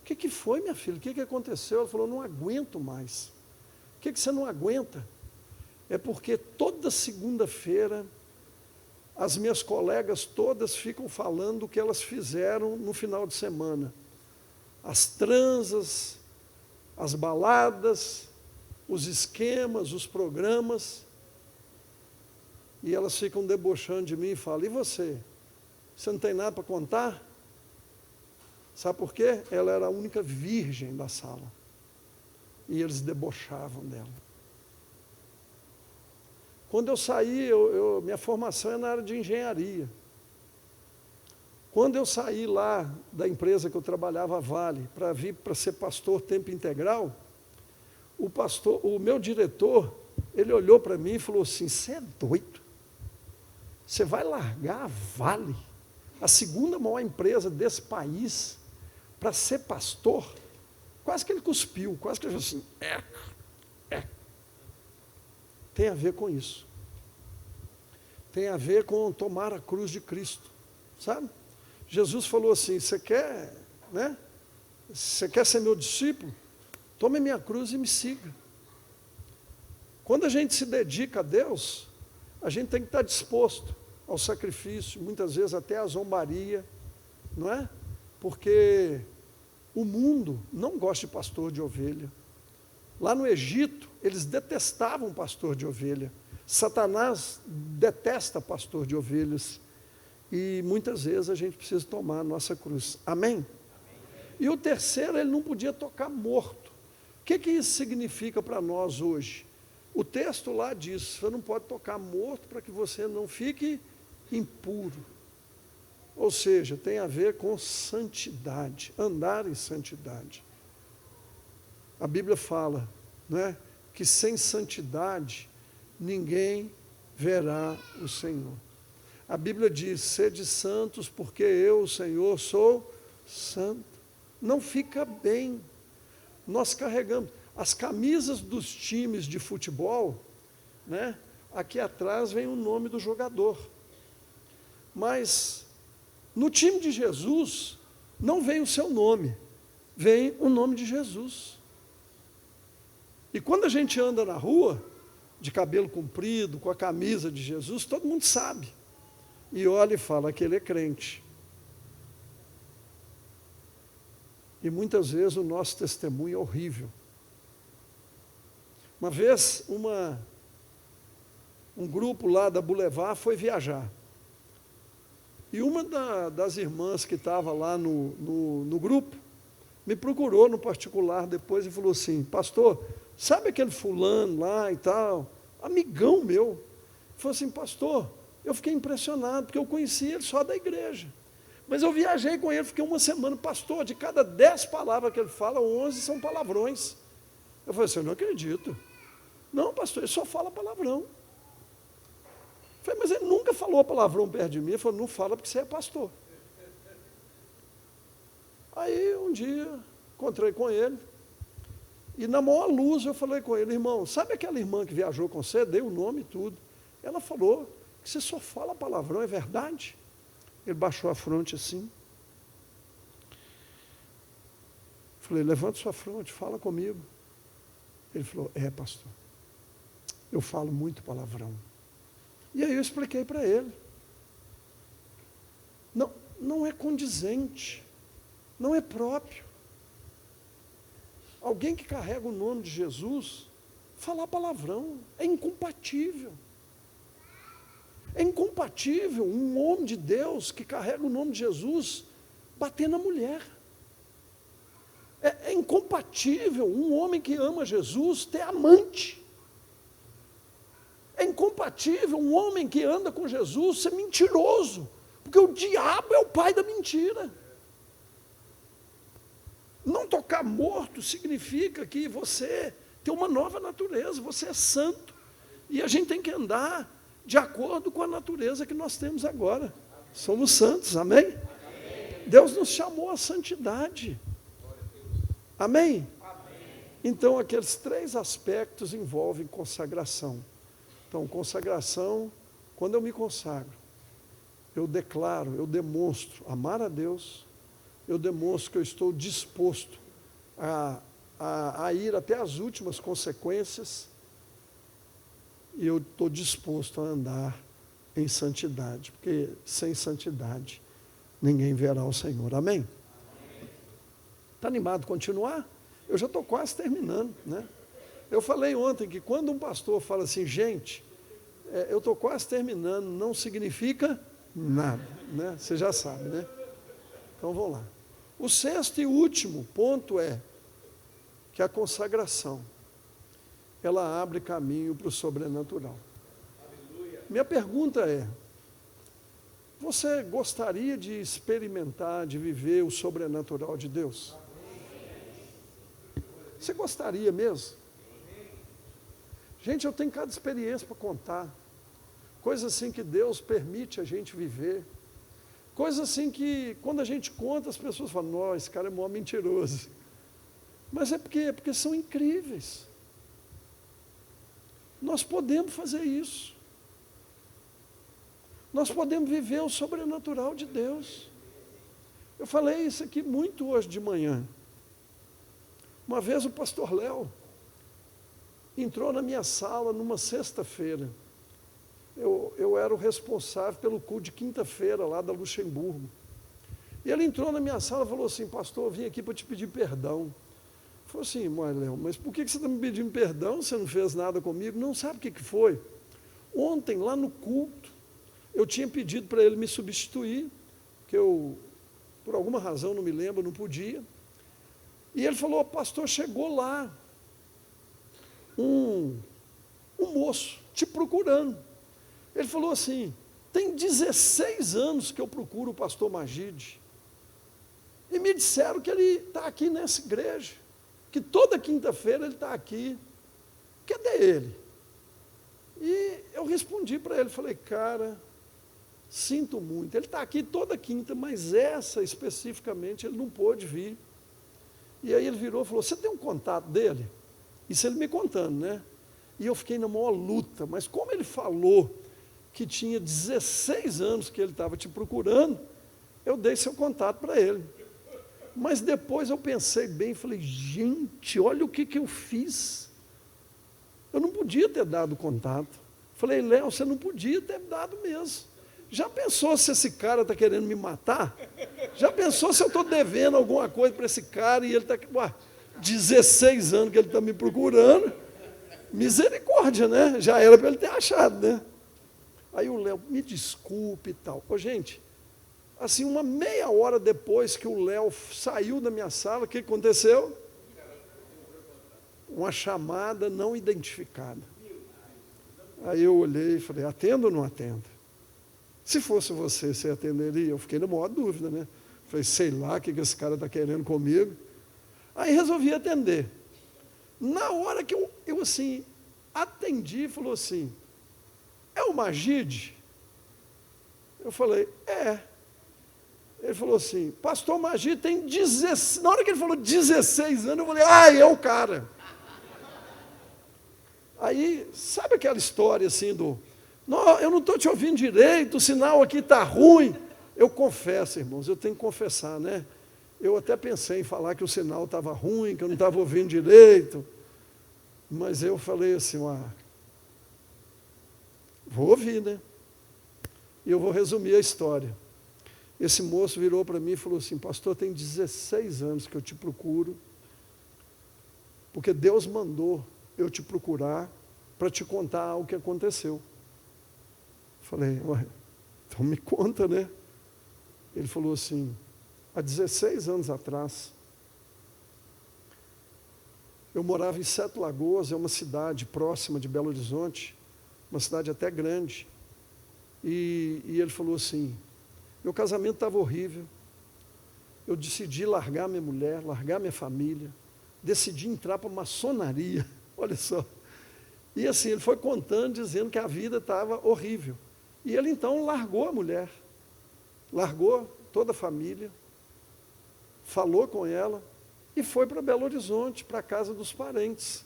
O que foi, minha filha? O que aconteceu? Ela falou, não aguento mais. O que você não aguenta? É porque toda segunda-feira, as minhas colegas todas ficam falando o que elas fizeram no final de semana. As transas, as baladas, os esquemas, os programas. E elas ficam debochando de mim e falam, e você? Você não tem nada para contar? Sabe por quê? Ela era a única virgem da sala. E eles debochavam dela. Quando eu saí, minha formação é na área de engenharia. Quando eu saí lá da empresa que eu trabalhava, a Vale, para vir para ser pastor tempo integral, o meu diretor, ele olhou para mim e falou assim, você é doido? Você vai largar a Vale, a segunda maior empresa desse país, para ser pastor? Quase que ele cuspiu, quase que ele falou assim, Tem a ver com isso. Tem a ver com tomar a cruz de Cristo, sabe? Jesus falou assim, você quer ser meu discípulo? Tome minha cruz e me siga. Quando a gente se dedica a Deus, a gente tem que estar disposto ao sacrifício, muitas vezes até à zombaria, não é? Porque o mundo não gosta de pastor de ovelha. Lá no Egito, eles detestavam pastor de ovelha. Satanás detesta pastor de ovelhas. E muitas vezes a gente precisa tomar a nossa cruz. Amém? E o terceiro, ele não podia tocar morto. O que isso significa para nós hoje? O texto lá diz, você não pode tocar morto para que você não fique impuro. Ou seja, tem a ver com santidade, andar em santidade. A Bíblia fala, que sem santidade ninguém verá o Senhor. A Bíblia diz, sede santos porque eu, o Senhor, sou santo. Não fica bem. Nós carregamos as camisas dos times de futebol, aqui atrás vem o nome do jogador. Mas no time de Jesus não vem o seu nome, vem o nome de Jesus. E quando a gente anda na rua, de cabelo comprido, com a camisa de Jesus, todo mundo sabe. E olha e fala que ele é crente. E muitas vezes o nosso testemunho é horrível. Uma vez, um grupo lá da Boulevard foi viajar. E uma das irmãs que estava lá no grupo, me procurou no particular depois e falou assim, pastor, sabe aquele fulano lá e tal, amigão meu? Falou assim, pastor, eu fiquei impressionado, porque eu conhecia ele só da igreja. Mas eu viajei com ele, fiquei uma semana, pastor, de cada 10 palavras que ele fala, 11 são palavrões. Eu falei assim, eu não acredito. Não, pastor, ele só fala palavrão. Eu falei, mas ele nunca falou palavrão perto de mim. Ele falou, não fala porque você é pastor. Aí um dia, encontrei com ele, e na maior luz eu falei com ele, irmão, sabe aquela irmã que viajou com você? Dei o nome e tudo. Ela falou que você só fala palavrão, é verdade? Ele baixou a fronte assim. Falei, levanta sua fronte, fala comigo. Ele falou, pastor, eu falo muito palavrão. E aí eu expliquei para ele. Não é condizente, não é próprio. Alguém que carrega o nome de Jesus, falar palavrão, é incompatível. É incompatível um homem de Deus que carrega o nome de Jesus bater na mulher. É incompatível um homem que ama Jesus ter amante. É incompatível um homem que anda com Jesus ser mentiroso, porque o diabo é o pai da mentira. Não tocar morto significa que você tem uma nova natureza, você é santo. E a gente tem que andar de acordo com a natureza que nós temos agora. Somos santos, amém? Amém. Deus nos chamou à santidade. Amém? Amém? Então, aqueles 3 aspectos envolvem consagração. Então, consagração, quando eu me consagro, eu declaro, eu demonstro amar a Deus, eu demonstro que eu estou disposto a ir até as últimas consequências, e eu estou disposto a andar em santidade, porque sem santidade ninguém verá o Senhor. Amém? Está animado a continuar? Eu já estou quase terminando, né? Eu falei ontem que quando um pastor fala assim, gente, eu estou quase terminando, não significa nada, né? Você já sabe, né? Então vamos lá. O 6º e último ponto é que a consagração, ela abre caminho para o sobrenatural. Aleluia. Minha pergunta é, você gostaria de experimentar, de viver o sobrenatural de Deus? Você gostaria mesmo? Gente, eu tenho cada experiência para contar. Coisas assim que Deus permite a gente viver. Coisas assim que, quando a gente conta, as pessoas falam, nossa, esse cara é mó mentiroso. Mas é porque são incríveis. Nós podemos fazer isso. Nós podemos viver o sobrenatural de Deus. Eu falei isso aqui muito hoje de manhã. Uma vez o pastor Léo entrou na minha sala numa sexta-feira. Eu era o responsável pelo culto de quinta-feira lá da Luxemburgo. E ele entrou na minha sala e falou assim, pastor, eu vim aqui para te pedir perdão. Eu falei assim, Léo, mas por que você está me pedindo perdão? Você não fez nada comigo? Não, sabe o que foi? Ontem, lá no culto, eu tinha pedido para ele me substituir, que eu, por alguma razão, não me lembro, não podia. E ele falou, pastor, chegou lá um moço te procurando. Ele falou assim, tem 16 anos que eu procuro o pastor Magide. E me disseram que ele está aqui nessa igreja, que toda quinta-feira ele está aqui. Cadê ele? E eu respondi para ele, falei, cara, sinto muito, ele está aqui toda quinta, mas essa especificamente ele não pôde vir. E aí ele virou e falou, você tem um contato dele? Isso ele me contando, né? E eu fiquei na maior luta, mas como ele falou que tinha 16 anos que ele estava te procurando, eu dei seu contato para ele. Mas depois eu pensei bem, falei, gente, olha o que eu fiz. Eu não podia ter dado contato. Falei, Léo, você não podia ter dado mesmo. Já pensou se esse cara está querendo me matar? Já pensou se eu estou devendo alguma coisa para esse cara e ele está aqui, 16 anos que ele está me procurando? Misericórdia, né? Já era para ele ter achado, né? Aí o Léo, me desculpe e tal. Ô, gente, assim, uma meia hora depois que o Léo saiu da minha sala, o que aconteceu? Uma chamada não identificada. Aí eu olhei e falei, atendo ou não atendo? Se fosse você atenderia? Eu fiquei na maior dúvida, né? Falei, sei lá o que esse cara está querendo comigo. Aí resolvi atender. Na hora que eu assim, atendi, falou assim, é o Magide? Eu falei, é. Ele falou assim, pastor Magide tem 16, na hora que ele falou 16 anos, eu falei, é o cara. Aí, sabe aquela história assim não, eu não estou te ouvindo direito, o sinal aqui está ruim. Eu confesso, irmãos, eu tenho que confessar, né? Eu até pensei em falar que o sinal estava ruim, que eu não estava ouvindo direito, mas eu falei assim, vou ouvir, né? E eu vou resumir a história. Esse moço virou para mim e falou assim, pastor, tem 16 anos que eu te procuro, porque Deus mandou eu te procurar para te contar o que aconteceu. Falei, ué, então me conta, né? Ele falou assim, há 16 anos atrás, eu morava em Sete Lagoas, é uma cidade próxima de Belo Horizonte, uma cidade até grande, e ele falou assim, meu casamento estava horrível, eu decidi largar minha mulher, largar minha família, decidi entrar para a maçonaria, olha só. E assim, ele foi contando, dizendo que a vida estava horrível. E ele então largou a mulher, largou toda a família, falou com ela e foi para Belo Horizonte, para a casa dos parentes.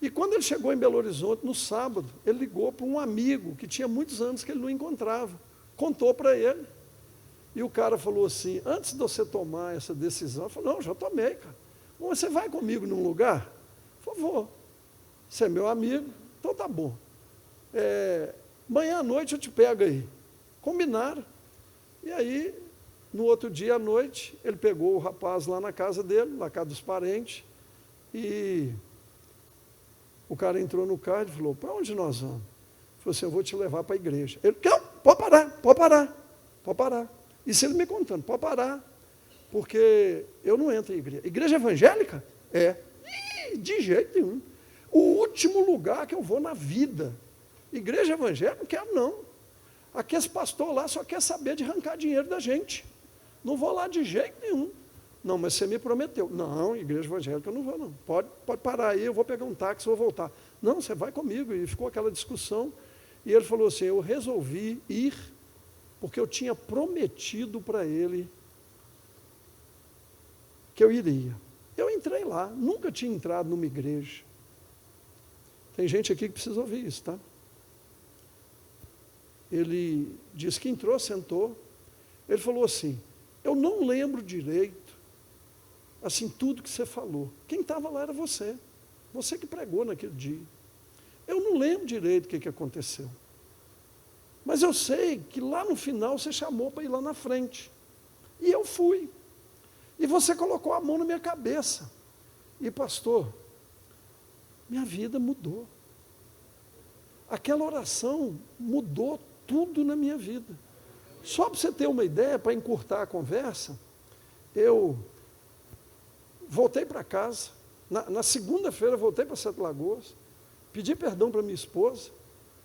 E quando ele chegou em Belo Horizonte, no sábado, ele ligou para um amigo que tinha muitos anos que ele não encontrava, contou para ele. E o cara falou assim, antes de você tomar essa decisão, eu falei, não, já tomei, cara. Bom, você vai comigo num lugar? Por favor. Você é meu amigo? Então tá bom. Amanhã à noite eu te pego aí. Combinaram. E aí, no outro dia à noite, ele pegou o rapaz lá na casa dele, na casa dos parentes, e o cara entrou no carro e falou, para onde nós vamos? Ele falou assim, eu vou te levar para a igreja. Ele, não, pode parar. Isso ele me contando, pode parar, porque eu não entro em igreja. Igreja evangélica? É. De jeito nenhum. O último lugar que eu vou na vida. Igreja evangélica? Não quero, não. Aqui esse pastor lá só quer saber de arrancar dinheiro da gente. Não vou lá de jeito nenhum. Não, mas você me prometeu. Não, igreja evangélica eu não vou, não. Pode parar aí, eu vou pegar um táxi, vou voltar. Não, você vai comigo. E ficou aquela discussão. E ele falou assim, eu resolvi ir, porque eu tinha prometido para ele que eu iria. Eu entrei lá, nunca tinha entrado numa igreja. Tem gente aqui que precisa ouvir isso, tá? Ele disse que entrou, sentou. Ele falou assim, eu não lembro direito, assim, tudo que você falou. Quem estava lá era você. Você que pregou naquele dia. Eu não lembro direito o que aconteceu. Mas eu sei que lá no final você chamou para ir lá na frente. E eu fui. E você colocou a mão na minha cabeça. E pastor, minha vida mudou. Aquela oração mudou tudo na minha vida. Só para você ter uma ideia, para encurtar a conversa, eu voltei para casa. Na segunda-feira voltei para Sete Lagoas, pedi perdão para minha esposa,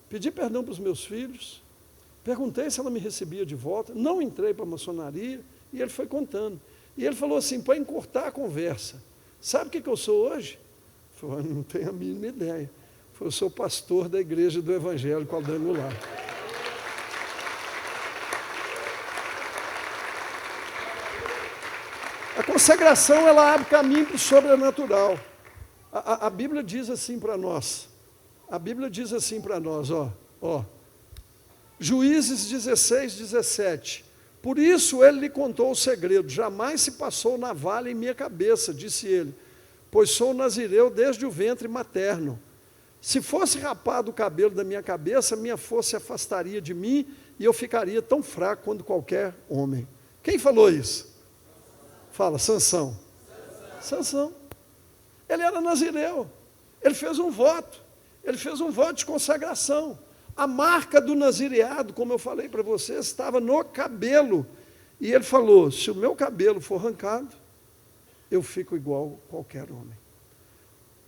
pedi perdão para os meus filhos, perguntei se ela me recebia de volta, não entrei para a maçonaria, e ele foi contando. E ele falou assim, para encurtar a conversa, sabe o que eu sou hoje? Eu falei, não tenho a mínima ideia. Eu sou pastor da igreja do Evangélico Aldan Goulart. A consagração, ela abre caminho para o sobrenatural. A Bíblia diz assim para nós. A Bíblia diz assim para nós, ó. Juízes 16, 17. Por isso ele lhe contou o segredo. Jamais se passou navalha em minha cabeça, disse ele, pois sou nazireu desde o ventre materno. Se fosse rapado o cabelo da minha cabeça, minha força se afastaria de mim e eu ficaria tão fraco quanto qualquer homem. Quem falou isso? Fala, Sansão. Sansão. Ele era nazireu. Ele fez um voto. Ele fez um voto de consagração. A marca do nazireado, como eu falei para vocês, estava no cabelo. E ele falou, se o meu cabelo for arrancado, eu fico igual a qualquer homem.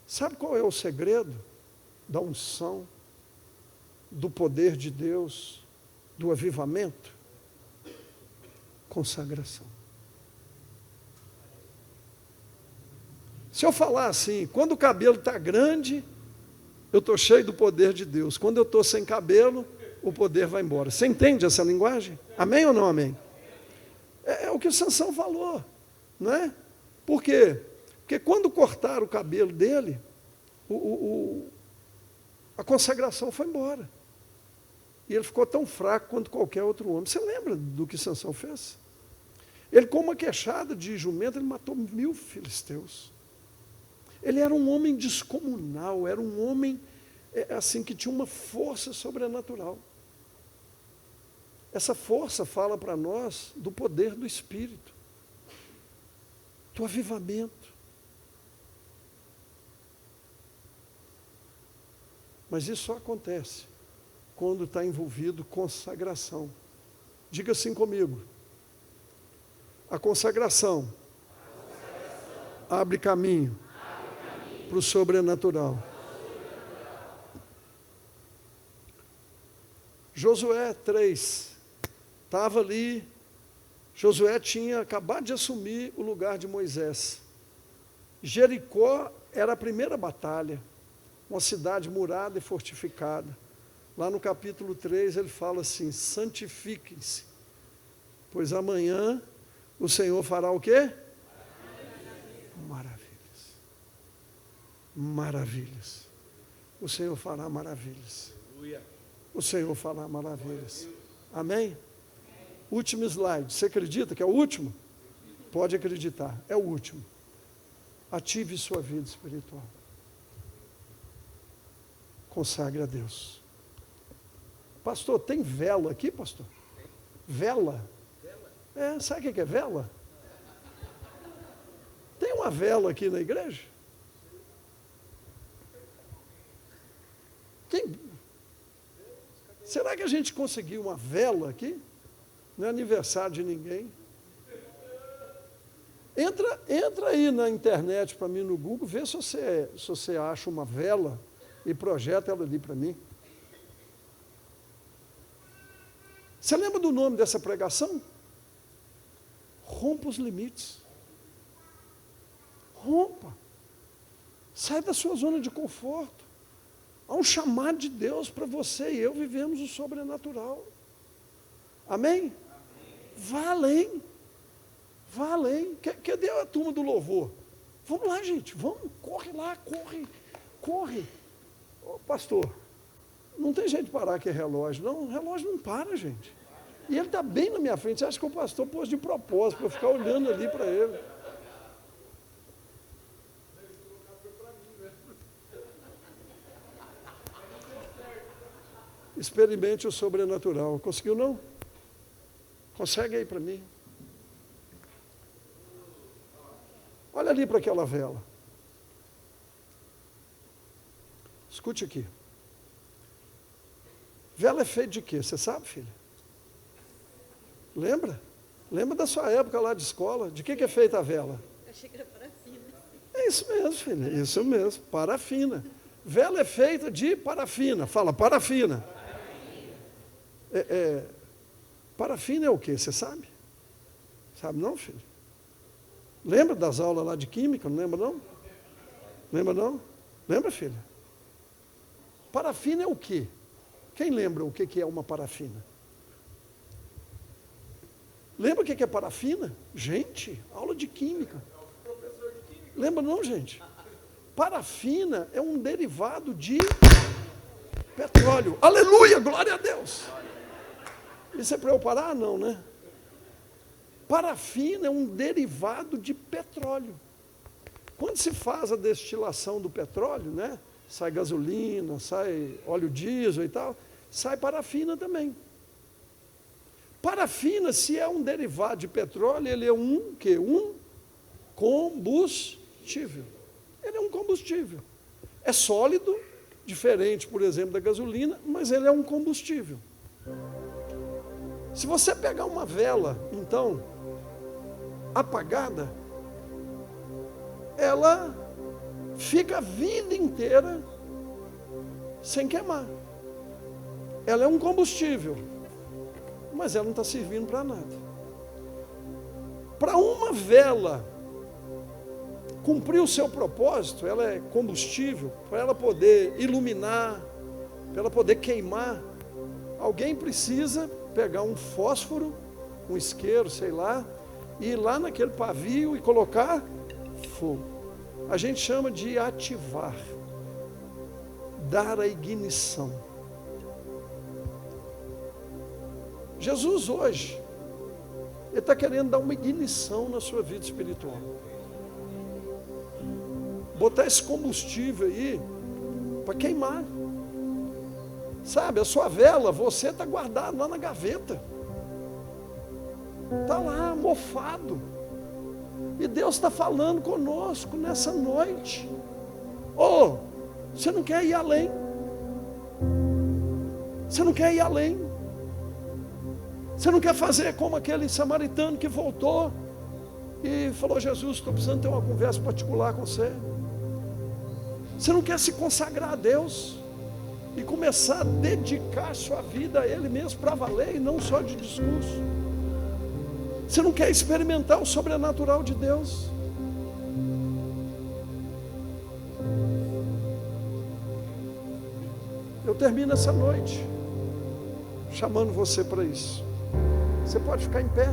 Sabe qual é o segredo da unção, do poder de Deus, do avivamento? Consagração. Se eu falar assim, quando o cabelo está grande, eu estou cheio do poder de Deus. Quando eu estou sem cabelo, o poder vai embora. Você entende essa linguagem? Amém ou não amém? É o que o Sansão falou, não é? Por quê? Porque quando cortaram o cabelo dele, a consagração foi embora. E ele ficou tão fraco quanto qualquer outro homem. Você lembra do que Sansão fez? Ele, com uma queixada de jumento, ele matou 1000 filisteus. Ele era um homem descomunal, era um homem assim que tinha uma força sobrenatural. Essa força fala para nós do poder do Espírito, do avivamento. Mas isso só acontece quando está envolvido consagração. Diga assim comigo. A consagração abre caminho para o sobrenatural. Josué 3, estava ali, Josué tinha acabado de assumir o lugar de Moisés. Jericó era a primeira batalha, uma cidade murada e fortificada. Lá no capítulo 3 ele fala assim, santifiquem-se, pois amanhã o Senhor fará o quê? Maravilhas. Maravilhas. O Senhor fará maravilhas. O Senhor fará maravilhas. Amém? Último slide. Você acredita que é o último? Pode acreditar, é o último. Ative sua vida espiritual. Consagre a Deus. Pastor, tem vela aqui, pastor? Vela? Sabe o que é vela? Tem uma vela aqui na igreja? Será que a gente conseguiu uma vela aqui? Não é aniversário de ninguém. Entra aí na internet para mim, no Google, vê se você acha uma vela e projeta ela ali para mim. Você lembra do nome dessa pregação? Rompa os limites. Rompa. Sai da sua zona de conforto. Há um chamado de Deus para você e eu vivemos o sobrenatural. Amém? Vá além. Vá além. Cadê a turma do louvor? Vamos lá, gente. Vamos. Corre lá, corre. Ô, pastor, não tem jeito de parar aqui relógio. Não, o relógio não para, gente. E ele está bem na minha frente. Você acha que o pastor pôs de propósito para eu ficar olhando ali para ele? Experimente o sobrenatural. Conseguiu não? Consegue aí para mim? Olha ali para aquela vela. Escute aqui. Vela é feita de quê? Você sabe, filha? Lembra? Lembra da sua época lá de escola? De que é feita a vela? Eu achei que era parafina. É isso mesmo, filha. Isso mesmo. Parafina. Vela é feita de parafina. Fala, parafina. Parafina é o quê? Você sabe? Sabe não, filho? Lembra das aulas lá de química? Não lembra não? Lembra não? Lembra, filha? Parafina é o quê? Quem lembra o que é uma parafina? Lembra o que é parafina? Gente, aula de química. Lembra não, gente? Parafina é um derivado de petróleo. Aleluia, glória a Deus. Isso é para eu parar? Não, né? Parafina é um derivado de petróleo. Quando se faz a destilação do petróleo, né? Sai gasolina, sai óleo diesel e tal, sai parafina também. Parafina, se é um derivado de petróleo, ele é um combustível. Ele é um combustível. É sólido, diferente, por exemplo, da gasolina, mas ele é um combustível. Se você pegar uma vela, então, apagada, ela fica a vida inteira sem queimar. Ela é um combustível, mas ela não está servindo para nada. Para uma vela cumprir o seu propósito, ela é combustível, para ela poder iluminar, para ela poder queimar, alguém precisa pegar um fósforo, um isqueiro, sei lá, e ir lá naquele pavio e colocar fogo. A gente chama de ativar, dar a ignição. Jesus hoje, Ele está querendo dar uma ignição na sua vida espiritual. Botar esse combustível aí para queimar. Sabe, a sua vela, você está guardado lá na gaveta. Está lá, mofado. E Deus está falando conosco nessa noite. Oh, você não quer ir além? Você não quer ir além? Você não quer fazer como aquele samaritano que voltou e falou: Jesus, estou precisando ter uma conversa particular com você. Você não quer se consagrar a Deus e começar a dedicar sua vida a Ele mesmo para valer e não só de discurso? Você não quer experimentar o sobrenatural de Deus? Eu termino essa noite chamando você para isso. Você pode ficar em pé.